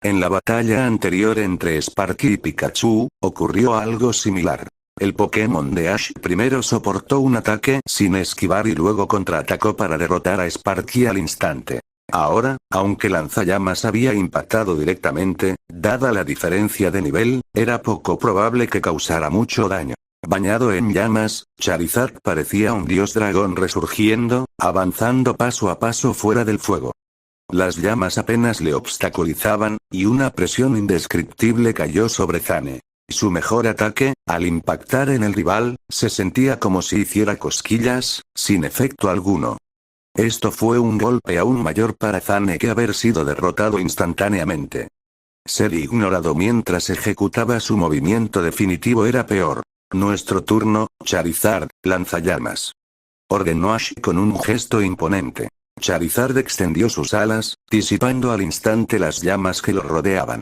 En la batalla anterior entre Sparky y Pikachu, ocurrió algo similar. El Pokémon de Ash primero soportó un ataque sin esquivar y luego contraatacó para derrotar a Sparky al instante. Ahora, aunque lanzallamas había impactado directamente, dada la diferencia de nivel, era poco probable que causara mucho daño. Bañado en llamas, Charizard parecía un dios dragón resurgiendo, avanzando paso a paso fuera del fuego. Las llamas apenas le obstaculizaban, y una presión indescriptible cayó sobre Zane. Su mejor ataque, al impactar en el rival, se sentía como si hiciera cosquillas, sin efecto alguno. Esto fue un golpe aún mayor para Zane que haber sido derrotado instantáneamente. Ser ignorado mientras ejecutaba su movimiento definitivo era peor. Nuestro turno, Charizard, lanzallamas. Ordenó Ash con un gesto imponente. Charizard extendió sus alas, disipando al instante las llamas que lo rodeaban.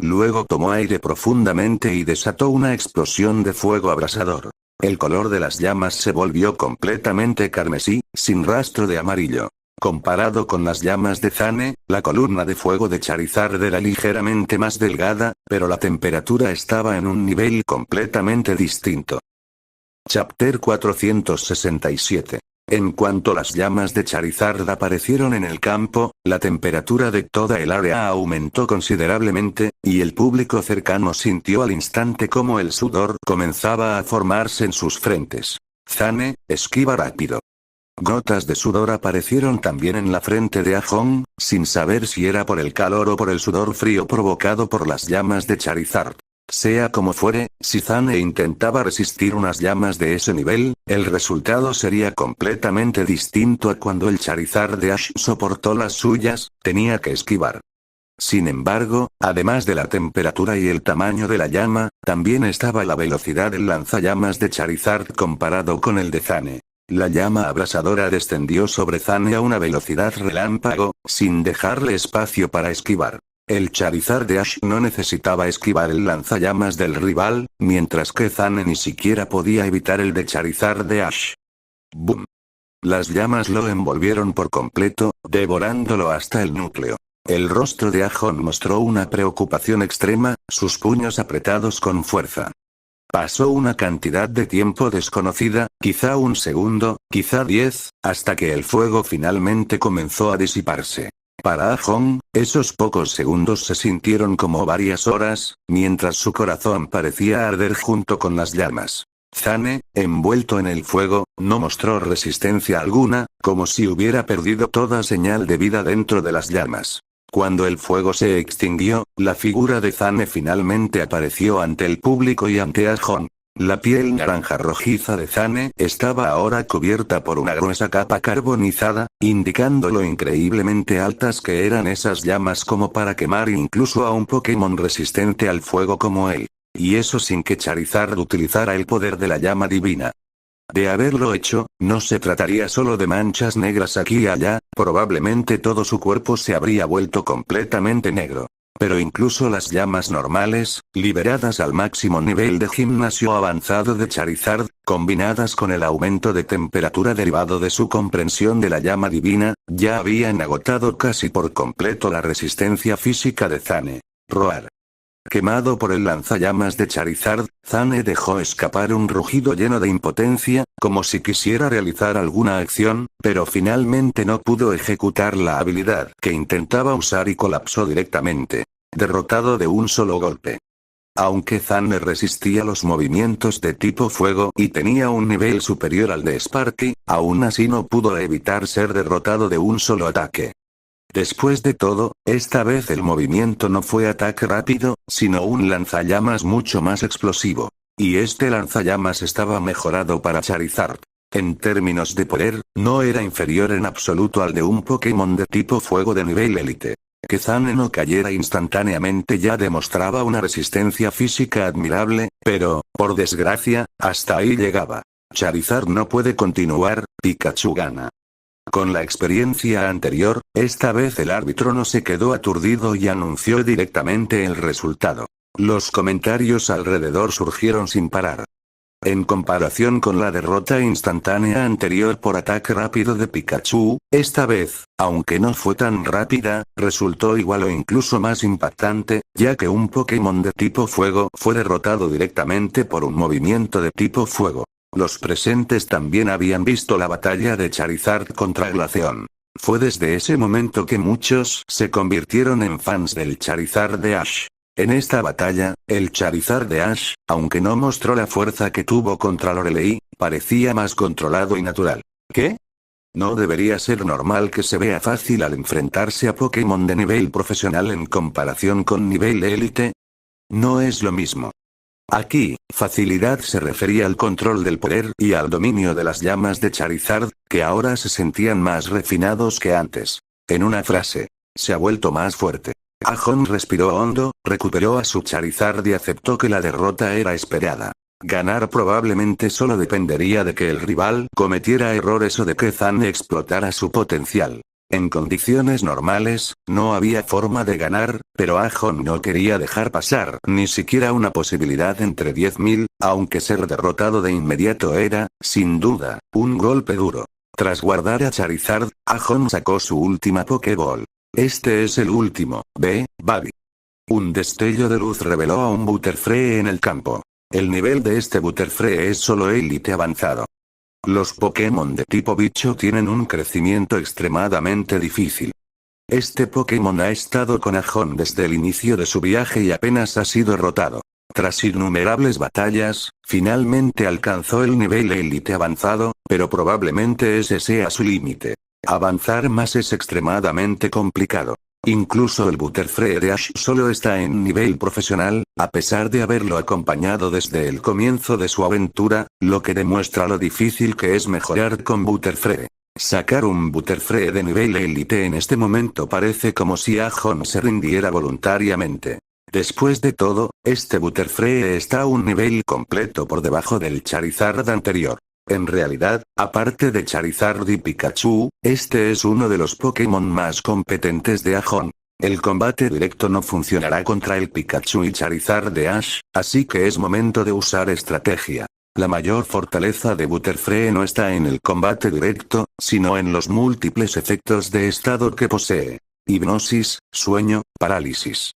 Luego tomó aire profundamente y desató una explosión de fuego abrasador. El color de las llamas se volvió completamente carmesí, sin rastro de amarillo. Comparado con las llamas de Zane, la columna de fuego de Charizard era ligeramente más delgada, pero la temperatura estaba en un nivel completamente distinto. Chapter 467. En cuanto las llamas de Charizard aparecieron en el campo, la temperatura de toda el área aumentó considerablemente, y el público cercano sintió al instante cómo el sudor comenzaba a formarse en sus frentes. Zane, esquiva rápido. Gotas de sudor aparecieron también en la frente de Ajón, sin saber si era por el calor o por el sudor frío provocado por las llamas de Charizard. Sea como fuere, si Zane intentaba resistir unas llamas de ese nivel, el resultado sería completamente distinto a cuando el Charizard de Ash soportó las suyas, tenía que esquivar. Sin embargo, además de la temperatura y el tamaño de la llama, también estaba la velocidad del lanzallamas de Charizard comparado con el de Zane. La llama abrasadora descendió sobre Zane a una velocidad relámpago, sin dejarle espacio para esquivar. El Charizard de Ash no necesitaba esquivar el lanzallamas del rival, mientras que Zane ni siquiera podía evitar el de Charizard de Ash. ¡Bum! Las llamas lo envolvieron por completo, devorándolo hasta el núcleo. El rostro de Ahon mostró una preocupación extrema, sus puños apretados con fuerza. Pasó una cantidad de tiempo desconocida, quizá un segundo, quizá 10, hasta que el fuego finalmente comenzó a disiparse. Para Ahon, esos pocos segundos se sintieron como varias horas, mientras su corazón parecía arder junto con las llamas. Zane, envuelto en el fuego, no mostró resistencia alguna, como si hubiera perdido toda señal de vida dentro de las llamas. Cuando el fuego se extinguió, la figura de Zane finalmente apareció ante el público y ante Ahon. La piel naranja rojiza de Zane estaba ahora cubierta por una gruesa capa carbonizada, indicando lo increíblemente altas que eran esas llamas como para quemar incluso a un Pokémon resistente al fuego como él. Y eso sin que Charizard utilizara el poder de la llama divina. De haberlo hecho, no se trataría solo de manchas negras aquí y allá, probablemente todo su cuerpo se habría vuelto completamente negro. Pero incluso las llamas normales, liberadas al máximo nivel de gimnasio avanzado de Charizard, combinadas con el aumento de temperatura derivado de su comprensión de la llama divina, ya habían agotado casi por completo la resistencia física de Zane. Roar. Quemado por el lanzallamas de Charizard, Zane dejó escapar un rugido lleno de impotencia, como si quisiera realizar alguna acción, pero finalmente no pudo ejecutar la habilidad que intentaba usar y colapsó directamente. Derrotado de un solo golpe. Aunque Zane resistía los movimientos de tipo fuego y tenía un nivel superior al de Sparky, aún así no pudo evitar ser derrotado de un solo ataque. Después de todo, esta vez el movimiento no fue ataque rápido, sino un lanzallamas mucho más explosivo. Y este lanzallamas estaba mejorado para Charizard. En términos de poder, no era inferior en absoluto al de un Pokémon de tipo fuego de nivel élite. Que Zane no cayera instantáneamente ya demostraba una resistencia física admirable, pero, por desgracia, hasta ahí llegaba. Charizard no puede continuar, Pikachu gana. Con la experiencia anterior, esta vez el árbitro no se quedó aturdido y anunció directamente el resultado. Los comentarios alrededor surgieron sin parar. En comparación con la derrota instantánea anterior por ataque rápido de Pikachu, esta vez, aunque no fue tan rápida, resultó igual o incluso más impactante, ya que un Pokémon de tipo fuego fue derrotado directamente por un movimiento de tipo fuego. Los presentes también habían visto la batalla de Charizard contra Glaceon. Fue desde ese momento que muchos se convirtieron en fans del Charizard de Ash. En esta batalla, el Charizard de Ash, aunque no mostró la fuerza que tuvo contra Lorelei, parecía más controlado y natural. ¿Qué? ¿No debería ser normal que se vea fácil al enfrentarse a Pokémon de nivel profesional en comparación con nivel élite? No es lo mismo. Aquí, facilidad se refería al control del poder y al dominio de las llamas de Charizard, que ahora se sentían más refinados que antes. En una frase, se ha vuelto más fuerte. Ahon respiró hondo, recuperó a su Charizard y aceptó que la derrota era esperada. Ganar probablemente solo dependería de que el rival cometiera errores o de que Zane explotara su potencial. En condiciones normales, no había forma de ganar, pero Ahon no quería dejar pasar ni siquiera una posibilidad entre 10.000, aunque ser derrotado de inmediato era, sin duda, un golpe duro. Tras guardar a Charizard, Ahon sacó su última Pokéball. Este es el último, ve, Babi. Un destello de luz reveló a un Butterfree en el campo. El nivel de este Butterfree es solo élite avanzado. Los Pokémon de tipo bicho tienen un crecimiento extremadamente difícil. Este Pokémon ha estado con Ahon desde el inicio de su viaje y apenas ha sido derrotado. Tras innumerables batallas, finalmente alcanzó el nivel élite avanzado, pero probablemente ese sea su límite. Avanzar más es extremadamente complicado. Incluso el Butterfree de Ash solo está en nivel profesional, a pesar de haberlo acompañado desde el comienzo de su aventura, lo que demuestra lo difícil que es mejorar con Butterfree. Sacar un Butterfree de nivel élite en este momento parece como si Ahon se rindiera voluntariamente. Después de todo, este Butterfree está a un nivel completo por debajo del Charizard anterior. En realidad, aparte de Charizard y Pikachu, este es uno de los Pokémon más competentes de Ahon. El combate directo no funcionará contra el Pikachu y Charizard de Ash, así que es momento de usar estrategia. La mayor fortaleza de Butterfree no está en el combate directo, sino en los múltiples efectos de estado que posee. Hipnosis, sueño, parálisis.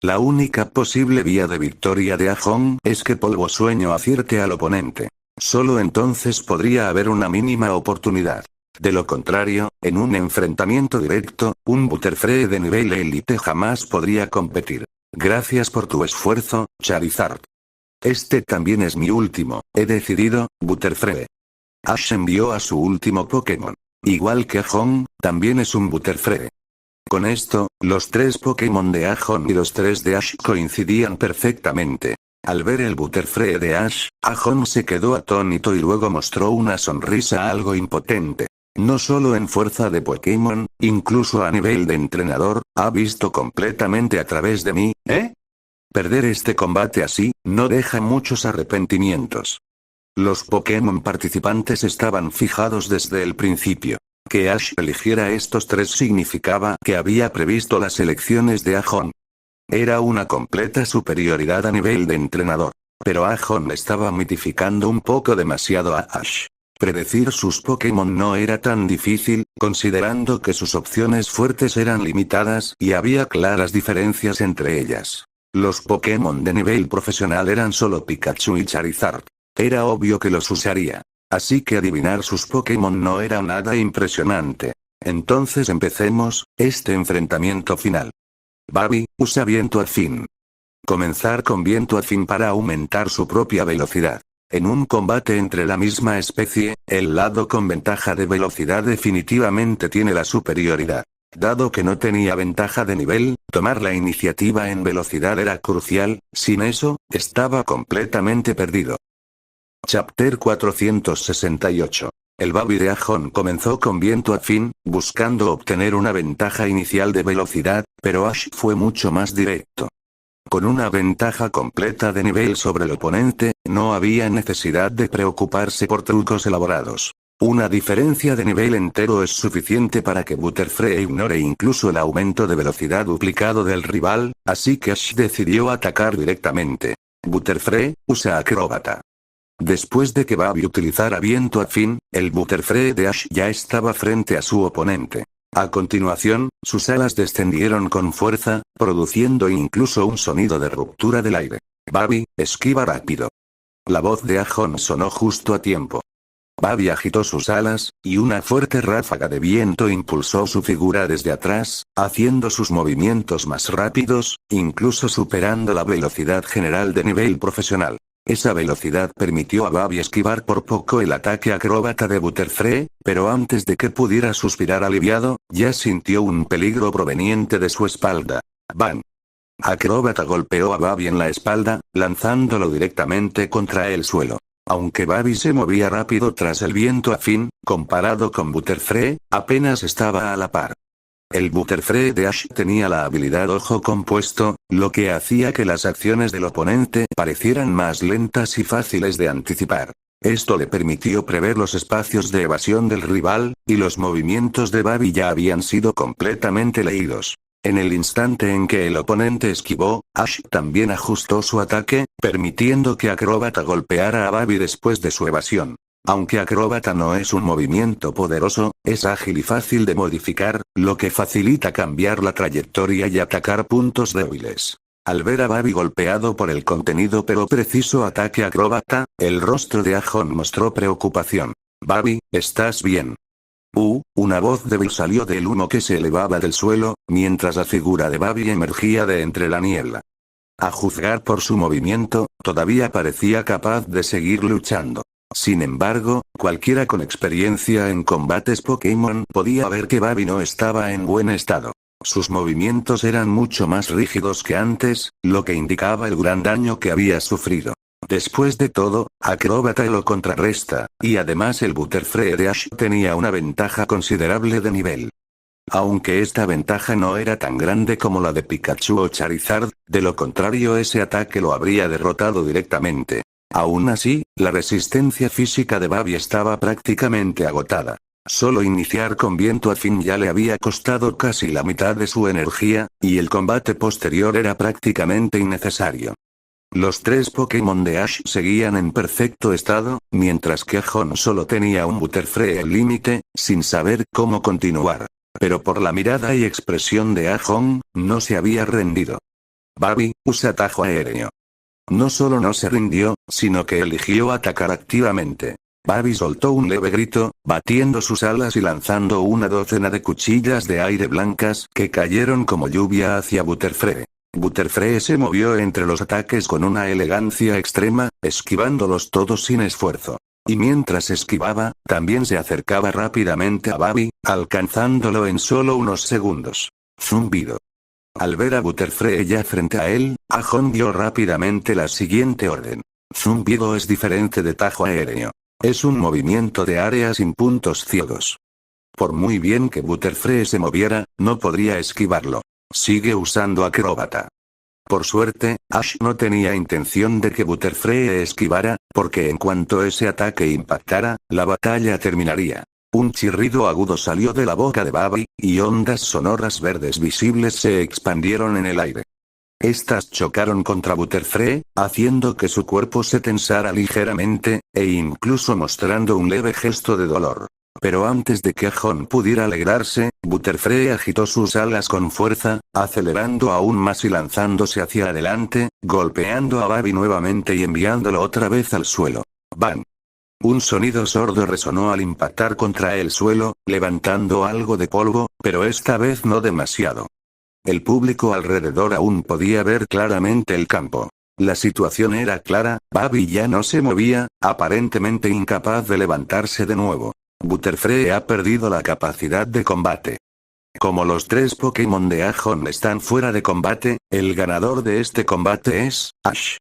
La única posible vía de victoria de Ahong es que Polvo Sueño acierte al oponente. Solo entonces podría haber una mínima oportunidad. De lo contrario, en un enfrentamiento directo, un Butterfree de nivel élite jamás podría competir. Gracias por tu esfuerzo, Charizard. Este también es mi último, he decidido, Butterfree. Ash envió a su último Pokémon. Igual que Ahong, también es un Butterfree. Con esto, los 3 Pokémon de Ahong y los 3 de Ash coincidían perfectamente. Al ver el Butterfree de Ash, Ahong se quedó atónito y luego mostró una sonrisa algo impotente. No solo en fuerza de Pokémon, incluso a nivel de entrenador, ha visto completamente a través de mí, ¿eh? Perder este combate así, no deja muchos arrepentimientos. Los Pokémon participantes estaban fijados desde el principio. Que Ash eligiera estos 3 significaba que había previsto las elecciones de Ahong. Era una completa superioridad a nivel de entrenador. Pero Ahong estaba mitificando un poco demasiado a Ash. Predecir sus Pokémon no era tan difícil, considerando que sus opciones fuertes eran limitadas y había claras diferencias entre ellas. Los Pokémon de nivel profesional eran solo Pikachu y Charizard. Era obvio que los usaría. Así que adivinar sus Pokémon no era nada impresionante. Entonces empecemos, este enfrentamiento final. Babi, usa Viento Afín. Comenzar con Viento Afín para aumentar su propia velocidad. En un combate entre la misma especie, el lado con ventaja de velocidad definitivamente tiene la superioridad. Dado que no tenía ventaja de nivel, tomar la iniciativa en velocidad era crucial, sin eso, estaba completamente perdido. Chapter 468. El Babi de Ahong comenzó con Viento Afín, buscando obtener una ventaja inicial de velocidad, pero Ash fue mucho más directo. Con una ventaja completa de nivel sobre el oponente, no había necesidad de preocuparse por trucos elaborados. Una diferencia de nivel entero es suficiente para que Butterfree ignore incluso el aumento de velocidad duplicado del rival, así que Ash decidió atacar directamente. Butterfree, usa Acróbata. Después de que Babi utilizara Viento Afín, el Butterfree de Ash ya estaba frente a su oponente. A continuación, sus alas descendieron con fuerza, produciendo incluso un sonido de ruptura del aire. Babi, esquiva rápido. La voz de Ahong sonó justo a tiempo. Babi agitó sus alas, y una fuerte ráfaga de viento impulsó su figura desde atrás, haciendo sus movimientos más rápidos, incluso superando la velocidad general de nivel profesional. Esa velocidad permitió a Babi esquivar por poco el ataque acróbata de Butterfree, pero antes de que pudiera suspirar aliviado, ya sintió un peligro proveniente de su espalda. ¡Bam! Acróbata golpeó a Babi en la espalda, lanzándolo directamente contra el suelo. Aunque Babi se movía rápido tras el Viento Afín, comparado con Butterfree, apenas estaba a la par. El Butterfree de Ash tenía la habilidad Ojo Compuesto, lo que hacía que las acciones del oponente parecieran más lentas y fáciles de anticipar. Esto le permitió prever los espacios de evasión del rival, y los movimientos de Babi ya habían sido completamente leídos. En el instante en que el oponente esquivó, Ash también ajustó su ataque, permitiendo que Acróbata golpeara a Babi después de su evasión. Aunque Acróbata no es un movimiento poderoso, es ágil y fácil de modificar, lo que facilita cambiar la trayectoria y atacar puntos débiles. Al ver a Babi golpeado por el contenido pero preciso ataque Acróbata, el rostro de Ahong mostró preocupación. Babi, ¿estás bien? Una voz débil salió del humo que se elevaba del suelo, mientras la figura de Babi emergía de entre la niebla. A juzgar por su movimiento, todavía parecía capaz de seguir luchando. Sin embargo, cualquiera con experiencia en combates Pokémon podía ver que Babi no estaba en buen estado. Sus movimientos eran mucho más rígidos que antes, lo que indicaba el gran daño que había sufrido. Después de todo, Acróbata lo contrarresta, y además el Butterfree de Ash tenía una ventaja considerable de nivel. Aunque esta ventaja no era tan grande como la de Pikachu o Charizard, de lo contrario ese ataque lo habría derrotado directamente. Aún así, la resistencia física de Babi estaba prácticamente agotada. Solo iniciar con Viento Afín ya le había costado casi la mitad de su energía, y el combate posterior era prácticamente innecesario. Los tres Pokémon de Ash seguían en perfecto estado, mientras que Ajon solo tenía un Butterfree al límite, sin saber cómo continuar. Pero por la mirada y expresión de Ajon, no se había rendido. Babi, usa atajo aéreo. No solo no se rindió, sino que eligió atacar activamente. Babi soltó un leve grito, batiendo sus alas y lanzando una docena de cuchillas de aire blancas que cayeron como lluvia hacia Butterfree. Butterfree se movió entre los ataques con una elegancia extrema, esquivándolos todos sin esfuerzo. Y mientras esquivaba, también se acercaba rápidamente a Babi, alcanzándolo en solo unos segundos. Zumbido. Al ver a Butterfree ya frente a él, Ajon dio rápidamente la siguiente orden. Zumbido es diferente de tajo aéreo. Es un movimiento de área sin puntos ciegos. Por muy bien que Butterfree se moviera, no podría esquivarlo. Sigue usando acróbata. Por suerte, Ash no tenía intención de que Butterfree esquivara, porque en cuanto ese ataque impactara, la batalla terminaría. Un chirrido agudo salió de la boca de Babi, y ondas sonoras verdes visibles se expandieron en el aire. Estas chocaron contra Butterfree, haciendo que su cuerpo se tensara ligeramente, e incluso mostrando un leve gesto de dolor. Pero antes de que Ajon pudiera alegrarse, Butterfree agitó sus alas con fuerza, acelerando aún más y lanzándose hacia adelante, golpeando a Babi nuevamente y enviándolo otra vez al suelo. ¡Bang! Un sonido sordo resonó al impactar contra el suelo, levantando algo de polvo, pero esta vez no demasiado. El público alrededor aún podía ver claramente el campo. La situación era clara, Babi ya no se movía, aparentemente incapaz de levantarse de nuevo. Butterfree ha perdido la capacidad de combate. Como los tres Pokémon de Ajon están fuera de combate, el ganador de este combate es Ash.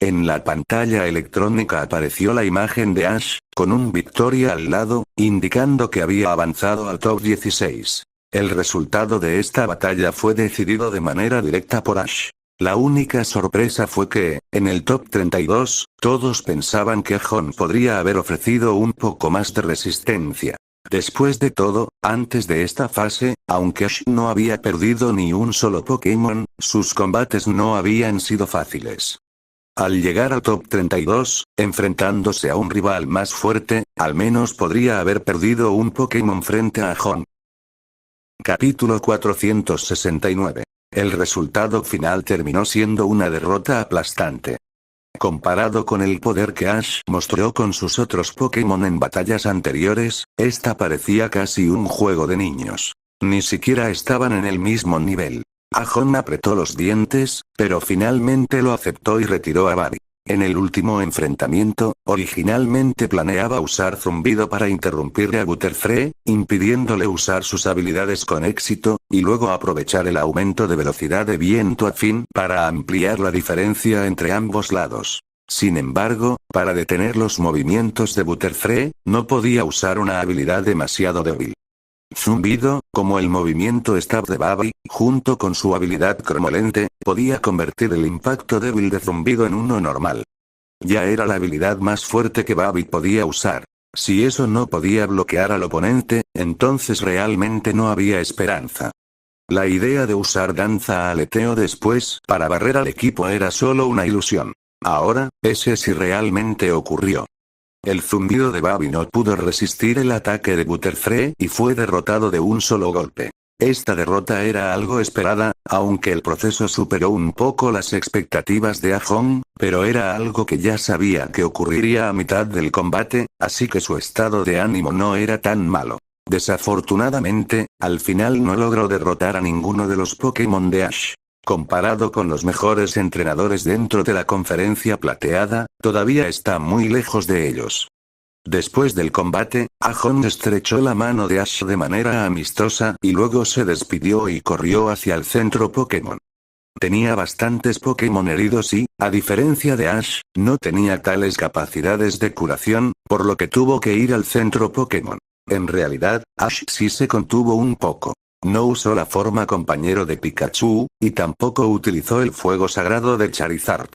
En la pantalla electrónica apareció la imagen de Ash, con un victoria al lado, indicando que había avanzado al top 16. El resultado de esta batalla fue decidido de manera directa por Ash. La única sorpresa fue que, en el top 32, todos pensaban que Ajon podría haber ofrecido un poco más de resistencia. Después de todo, antes de esta fase, aunque Ash no había perdido ni un solo Pokémon, sus combates no habían sido fáciles. Al llegar al top 32, enfrentándose a un rival más fuerte, al menos podría haber perdido un Pokémon frente a Ajon. Capítulo 469. El resultado final terminó siendo una derrota aplastante. Comparado con el poder que Ash mostró con sus otros Pokémon en batallas anteriores, esta parecía casi un juego de niños. Ni siquiera estaban en el mismo nivel. Ajon apretó los dientes, pero finalmente lo aceptó y retiró a Babi. En el último enfrentamiento, originalmente planeaba usar zumbido para interrumpirle a Butterfree, impidiéndole usar sus habilidades con éxito, y luego aprovechar el aumento de velocidad de viento afín para ampliar la diferencia entre ambos lados. Sin embargo, para detener los movimientos de Butterfree, no podía usar una habilidad demasiado débil. Zumbido, como el movimiento stab de Babi, junto con su habilidad cromolente, podía convertir el impacto débil de zumbido en uno normal. Ya era la habilidad más fuerte que Babi podía usar. Si eso no podía bloquear al oponente, entonces realmente no había esperanza. La idea de usar danza aleteo después para barrer al equipo era solo una ilusión. Ahora, ese sí realmente ocurrió. El zumbido de Babi no pudo resistir el ataque de Butterfree y fue derrotado de un solo golpe. Esta derrota era algo esperada, aunque el proceso superó un poco las expectativas de Ajon, pero era algo que ya sabía que ocurriría a mitad del combate, así que su estado de ánimo no era tan malo. Desafortunadamente, al final no logró derrotar a ninguno de los Pokémon de Ash. Comparado con los mejores entrenadores dentro de la conferencia plateada, todavía está muy lejos de ellos. Después del combate, Ajon estrechó la mano de Ash de manera amistosa y luego se despidió y corrió hacia el centro Pokémon. Tenía bastantes Pokémon heridos y, a diferencia de Ash, no tenía tales capacidades de curación, por lo que tuvo que ir al centro Pokémon. En realidad, Ash sí se contuvo un poco. No usó la forma compañero de Pikachu, y tampoco utilizó el fuego sagrado de Charizard.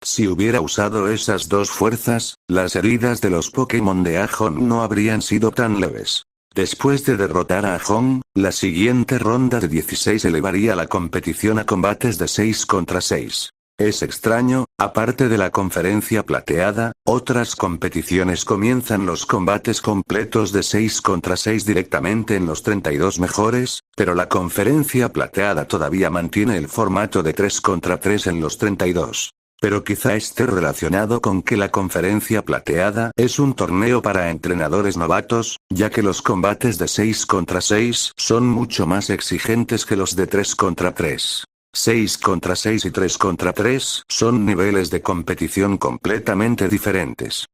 Si hubiera usado esas dos fuerzas, las heridas de los Pokémon de Ajon no habrían sido tan leves. Después de derrotar a Ajon, la siguiente ronda de 16 elevaría la competición a combates de 6 contra 6. Es extraño, aparte de la conferencia plateada, otras competiciones comienzan los combates completos de 6 contra 6 directamente en los 32 mejores, pero la conferencia plateada todavía mantiene el formato de 3 contra 3 en los 32. Pero quizá esté relacionado con que la conferencia plateada es un torneo para entrenadores novatos, ya que los combates de 6 contra 6 son mucho más exigentes que los de 3 contra 3. 6 contra 6 y 3 contra 3 son niveles de competición completamente diferentes.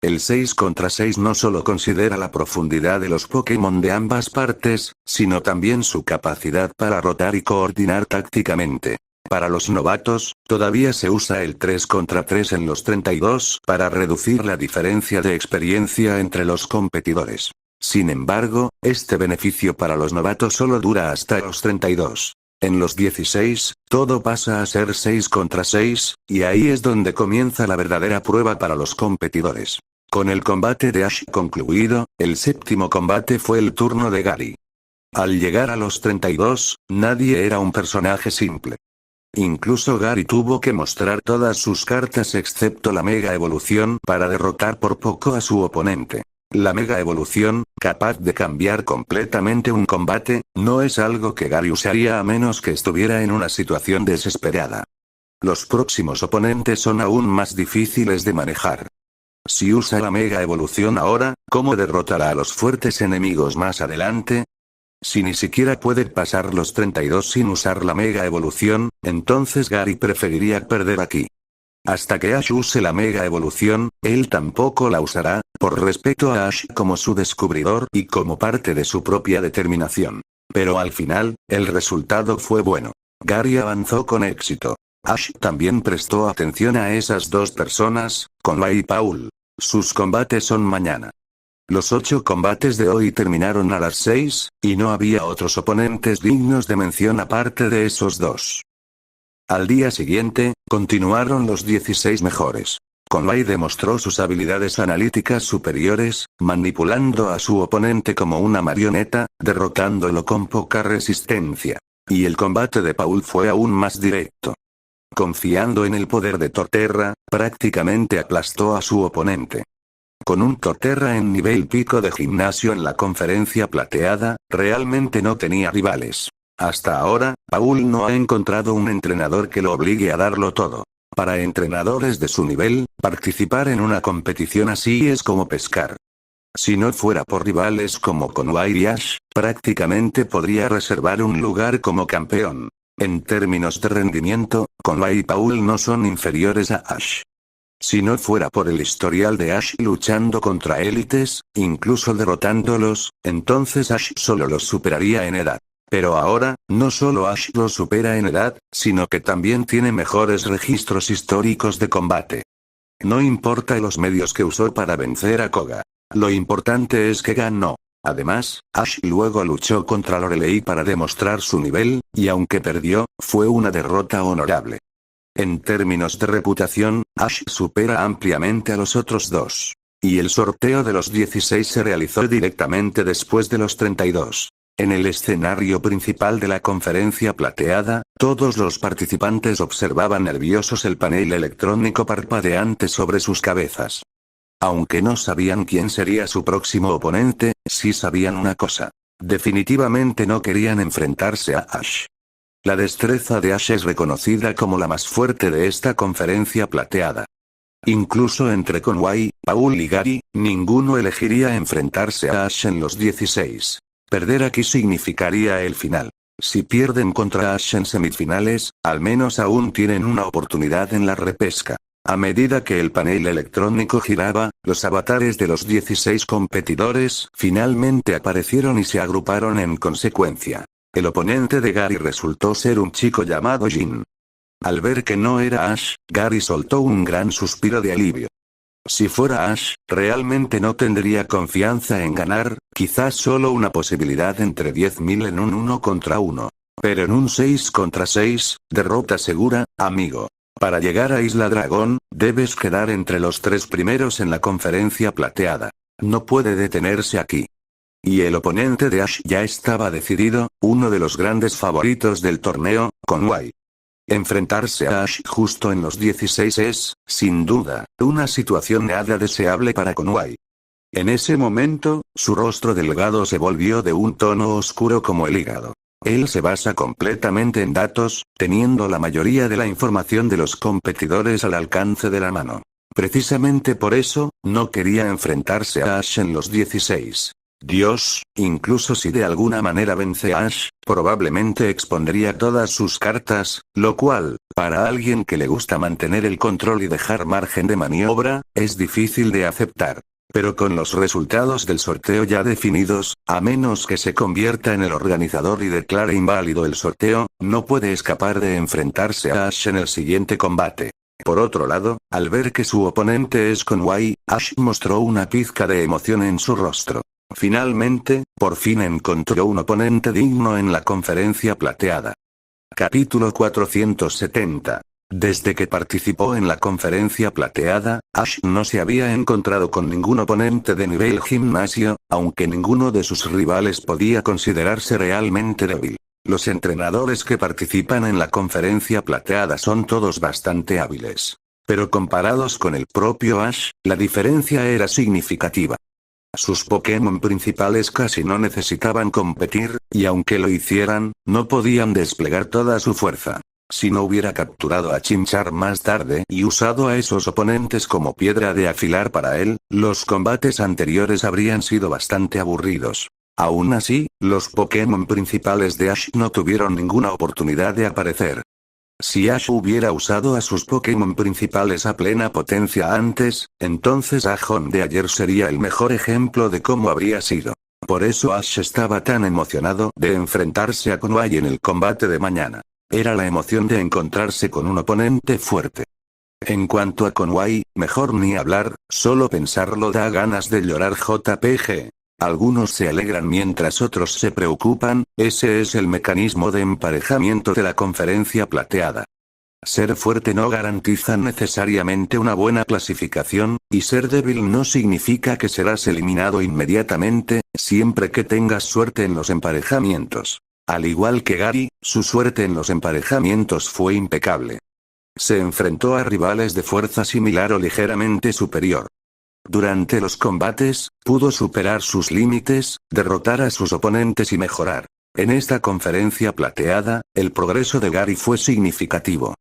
El 6 contra 6 no solo considera la profundidad de los Pokémon de ambas partes, sino también su capacidad para rotar y coordinar tácticamente. Para los novatos, todavía se usa el 3 contra 3 en los 32 para reducir la diferencia de experiencia entre los competidores. Sin embargo, este beneficio para los novatos solo dura hasta los 32. En los 16, todo pasa a ser 6 contra 6, y ahí es donde comienza la verdadera prueba para los competidores. Con el combate de Ash concluido, el séptimo combate fue el turno de Gary. Al llegar a los 32, nadie era un personaje simple. Incluso Gary tuvo que mostrar todas sus cartas excepto la Mega Evolución para derrotar por poco a su oponente. La Mega Evolución, capaz de cambiar completamente un combate, no es algo que Gary usaría a menos que estuviera en una situación desesperada. Los próximos oponentes son aún más difíciles de manejar. Si usa la Mega Evolución ahora, ¿cómo derrotará a los fuertes enemigos más adelante? Si ni siquiera puede pasar los 32 sin usar la Mega Evolución, entonces Gary preferiría perder aquí. Hasta que Ash use la Mega Evolución, él tampoco la usará, por respeto a Ash como su descubridor y como parte de su propia determinación. Pero al final, el resultado fue bueno. Gary avanzó con éxito. Ash también prestó atención a esas dos personas, Conway y Paul. Sus combates son mañana. Los 8 combates de hoy terminaron a las 6, y no había otros oponentes dignos de mención aparte de esos dos. Al día siguiente, continuaron los 16 mejores. Conway demostró sus habilidades analíticas superiores, manipulando a su oponente como una marioneta, derrotándolo con poca resistencia. Y el combate de Paul fue aún más directo. Confiando en el poder de Torterra, prácticamente aplastó a su oponente. Con un Torterra en nivel pico de gimnasio en la conferencia plateada, realmente no tenía rivales. Hasta ahora, Paul no ha encontrado un entrenador que lo obligue a darlo todo. Para entrenadores de su nivel, participar en una competición así es como pescar. Si no fuera por rivales como Conway y Ash, prácticamente podría reservar un lugar como campeón. En términos de rendimiento, Conway y Paul no son inferiores a Ash. Si no fuera por el historial de Ash luchando contra élites, incluso derrotándolos, entonces Ash solo los superaría en edad. Pero ahora, no solo Ash los supera en edad, sino que también tiene mejores registros históricos de combate. No importa los medios que usó para vencer a Koga. Lo importante es que ganó. Además, Ash luego luchó contra Lorelei para demostrar su nivel, y aunque perdió, fue una derrota honorable. En términos de reputación, Ash supera ampliamente a los otros dos. Y el sorteo de los 16 se realizó directamente después de los 32. En el escenario principal de la conferencia plateada, todos los participantes observaban nerviosos el panel electrónico parpadeante sobre sus cabezas. Aunque no sabían quién sería su próximo oponente, sí sabían una cosa. Definitivamente no querían enfrentarse a Ash. La destreza de Ash es reconocida como la más fuerte de esta conferencia plateada. Incluso entre Conway, Paul y Gary, ninguno elegiría enfrentarse a Ash en los 16. Perder aquí significaría el final. Si pierden contra Ash en semifinales, al menos aún tienen una oportunidad en la repesca. A medida que el panel electrónico giraba, los avatares de los 16 competidores finalmente aparecieron y se agruparon en consecuencia. El oponente de Gary resultó ser un chico llamado Jin. Al ver que no era Ash, Gary soltó un gran suspiro de alivio. Si fuera Ash, realmente no tendría confianza en ganar, quizás solo una posibilidad entre 10.000 en un 1 contra 1. Pero en un 6 contra 6, derrota segura, amigo. Para llegar a Isla Dragón, debes quedar entre los 3 primeros en la conferencia plateada. No puede detenerse aquí. Y el oponente de Ash ya estaba decidido, uno de los grandes favoritos del torneo, Conway. Enfrentarse a Ash justo en los 16 es, sin duda, una situación nada deseable para Conway. En ese momento, su rostro delgado se volvió de un tono oscuro como el hígado. Él se basa completamente en datos, teniendo la mayoría de la información de los competidores al alcance de la mano. Precisamente por eso, no quería enfrentarse a Ash en los 16. Dios, incluso si de alguna manera vence a Ash, probablemente expondría todas sus cartas, lo cual, para alguien que le gusta mantener el control y dejar margen de maniobra, es difícil de aceptar. Pero con los resultados del sorteo ya definidos, a menos que se convierta en el organizador y declare inválido el sorteo, no puede escapar de enfrentarse a Ash en el siguiente combate. Por otro lado, al ver que su oponente es Conway, Ash mostró una pizca de emoción en su rostro. Finalmente, por fin encontró un oponente digno en la conferencia plateada. Capítulo 470. Desde que participó en la conferencia plateada, Ash no se había encontrado con ningún oponente de nivel gimnasio, aunque ninguno de sus rivales podía considerarse realmente débil. Los entrenadores que participan en la conferencia plateada son todos bastante hábiles. Pero comparados con el propio Ash, la diferencia era significativa. Sus Pokémon principales casi no necesitaban competir, y aunque lo hicieran, no podían desplegar toda su fuerza. Si no hubiera capturado a Chimchar más tarde y usado a esos oponentes como piedra de afilar para él, los combates anteriores habrían sido bastante aburridos. Aún así, los Pokémon principales de Ash no tuvieron ninguna oportunidad de aparecer. Si Ash hubiera usado a sus Pokémon principales a plena potencia antes, entonces Ajon de ayer sería el mejor ejemplo de cómo habría sido. Por eso Ash estaba tan emocionado de enfrentarse a Conway en el combate de mañana. Era la emoción de encontrarse con un oponente fuerte. En cuanto a Conway, mejor ni hablar, solo pensarlo da ganas de llorar. JPG. Algunos se alegran mientras otros se preocupan, ese es el mecanismo de emparejamiento de la conferencia plateada. Ser fuerte no garantiza necesariamente una buena clasificación, y ser débil no significa que serás eliminado inmediatamente, siempre que tengas suerte en los emparejamientos. Al igual que Gary, su suerte en los emparejamientos fue impecable. Se enfrentó a rivales de fuerza similar o ligeramente superior. Durante los combates, pudo superar sus límites, derrotar a sus oponentes y mejorar. En esta conferencia plateada, el progreso de Gary fue significativo.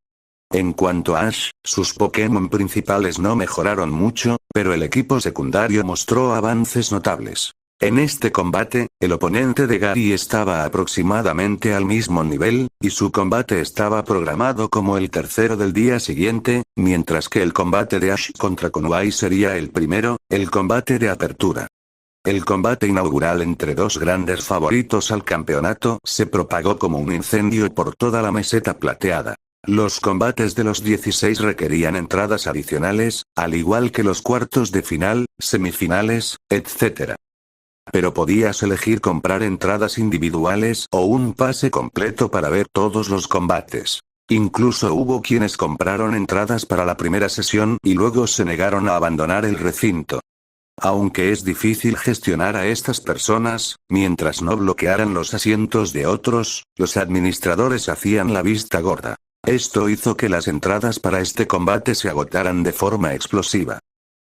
En cuanto a Ash, sus Pokémon principales no mejoraron mucho, pero el equipo secundario mostró avances notables. En este combate, el oponente de Gary estaba aproximadamente al mismo nivel, y su combate estaba programado como el tercero del día siguiente, mientras que el combate de Ash contra Conway sería el primero, el combate de apertura. El combate inaugural entre dos grandes favoritos al campeonato se propagó como un incendio por toda la meseta plateada. Los combates de los 16 requerían entradas adicionales, al igual que los cuartos de final, semifinales, etc. Pero podías elegir comprar entradas individuales o un pase completo para ver todos los combates. Incluso hubo quienes compraron entradas para la primera sesión y luego se negaron a abandonar el recinto. Aunque es difícil gestionar a estas personas, mientras no bloquearan los asientos de otros, los administradores hacían la vista gorda. Esto hizo que las entradas para este combate se agotaran de forma explosiva.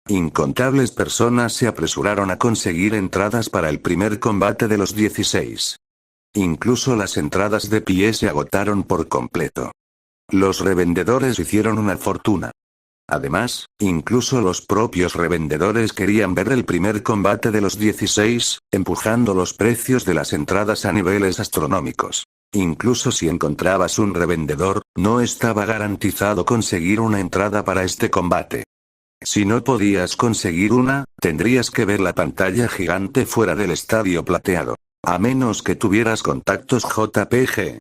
Incontables personas se apresuraron a conseguir entradas para el primer combate de los 16. Incluso las entradas de pie se agotaron por completo. Los revendedores hicieron una fortuna. Además, incluso los propios revendedores querían ver el primer combate de los 16, empujando los precios de las entradas a niveles astronómicos. Incluso si encontrabas un revendedor, no estaba garantizado conseguir una entrada para este combate. Si no podías conseguir una, tendrías que ver la pantalla gigante fuera del estadio plateado. A menos que tuvieras contactos JPG.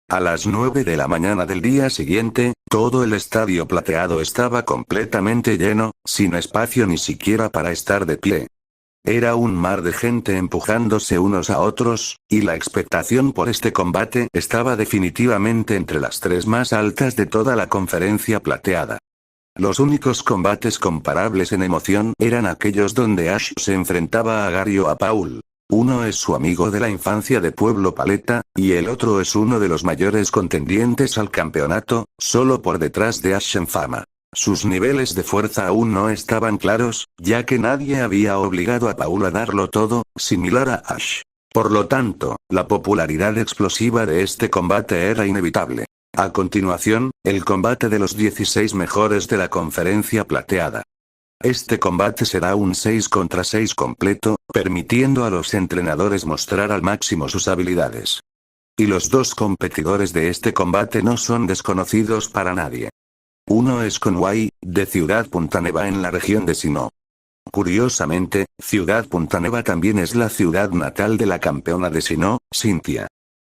A las 9 de la mañana del día siguiente, todo el estadio plateado estaba completamente lleno, sin espacio ni siquiera para estar de pie. Era un mar de gente empujándose unos a otros, y la expectación por este combate estaba definitivamente entre las tres más altas de toda la conferencia plateada. Los únicos combates comparables en emoción eran aquellos donde Ash se enfrentaba a Gary o a Paul. Uno es su amigo de la infancia de Pueblo Paleta, y el otro es uno de los mayores contendientes al campeonato, solo por detrás de Ash en fama. Sus niveles de fuerza aún no estaban claros, ya que nadie había obligado a Paul a darlo todo, similar a Ash. Por lo tanto, la popularidad explosiva de este combate era inevitable. A continuación, el combate de los 16 mejores de la conferencia plateada. Este combate será un 6 contra 6 completo, permitiendo a los entrenadores mostrar al máximo sus habilidades. Y los dos competidores de este combate no son desconocidos para nadie. Uno es Conway, de Ciudad Punta Neva en la región de Sinnoh. Curiosamente, Ciudad Punta Neva también es la ciudad natal de la campeona de Sinnoh, Cynthia.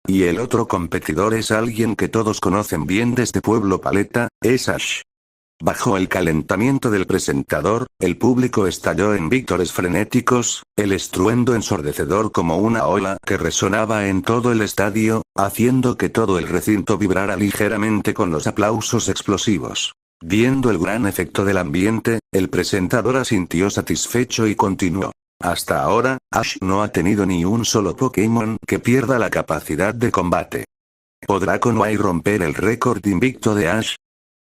Y el otro competidor es alguien que todos conocen bien desde Pueblo Paleta, es Ash. Bajo el calentamiento del presentador, el público estalló en vítores frenéticos, el estruendo ensordecedor como una ola que resonaba en todo el estadio, haciendo que todo el recinto vibrara ligeramente con los aplausos explosivos. Viendo el gran efecto del ambiente, el presentador asintió satisfecho y continuó. Hasta ahora, Ash no ha tenido ni un solo Pokémon que pierda la capacidad de combate. ¿Podrá Conway romper el récord invicto de Ash?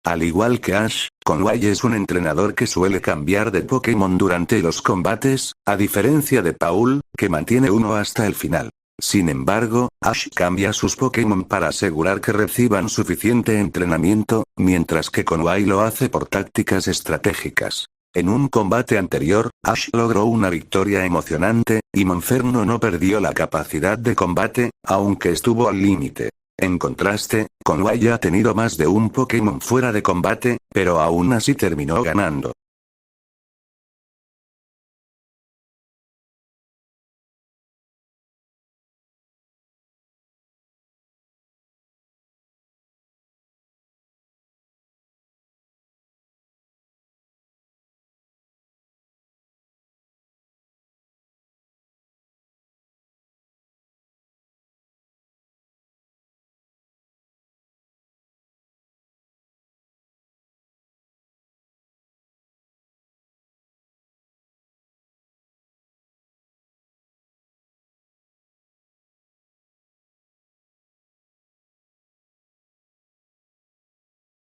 Al igual que Ash, Conway es un entrenador que suele cambiar de Pokémon durante los combates, a diferencia de Paul, que mantiene uno hasta el final. Sin embargo, Ash cambia sus Pokémon para asegurar que reciban suficiente entrenamiento, mientras que Conway lo hace por tácticas estratégicas. En un combate anterior, Ash logró una victoria emocionante, y Monferno no perdió la capacidad de combate, aunque estuvo al límite. En contraste, Conway ha tenido más de un Pokémon fuera de combate, pero aún así terminó ganando.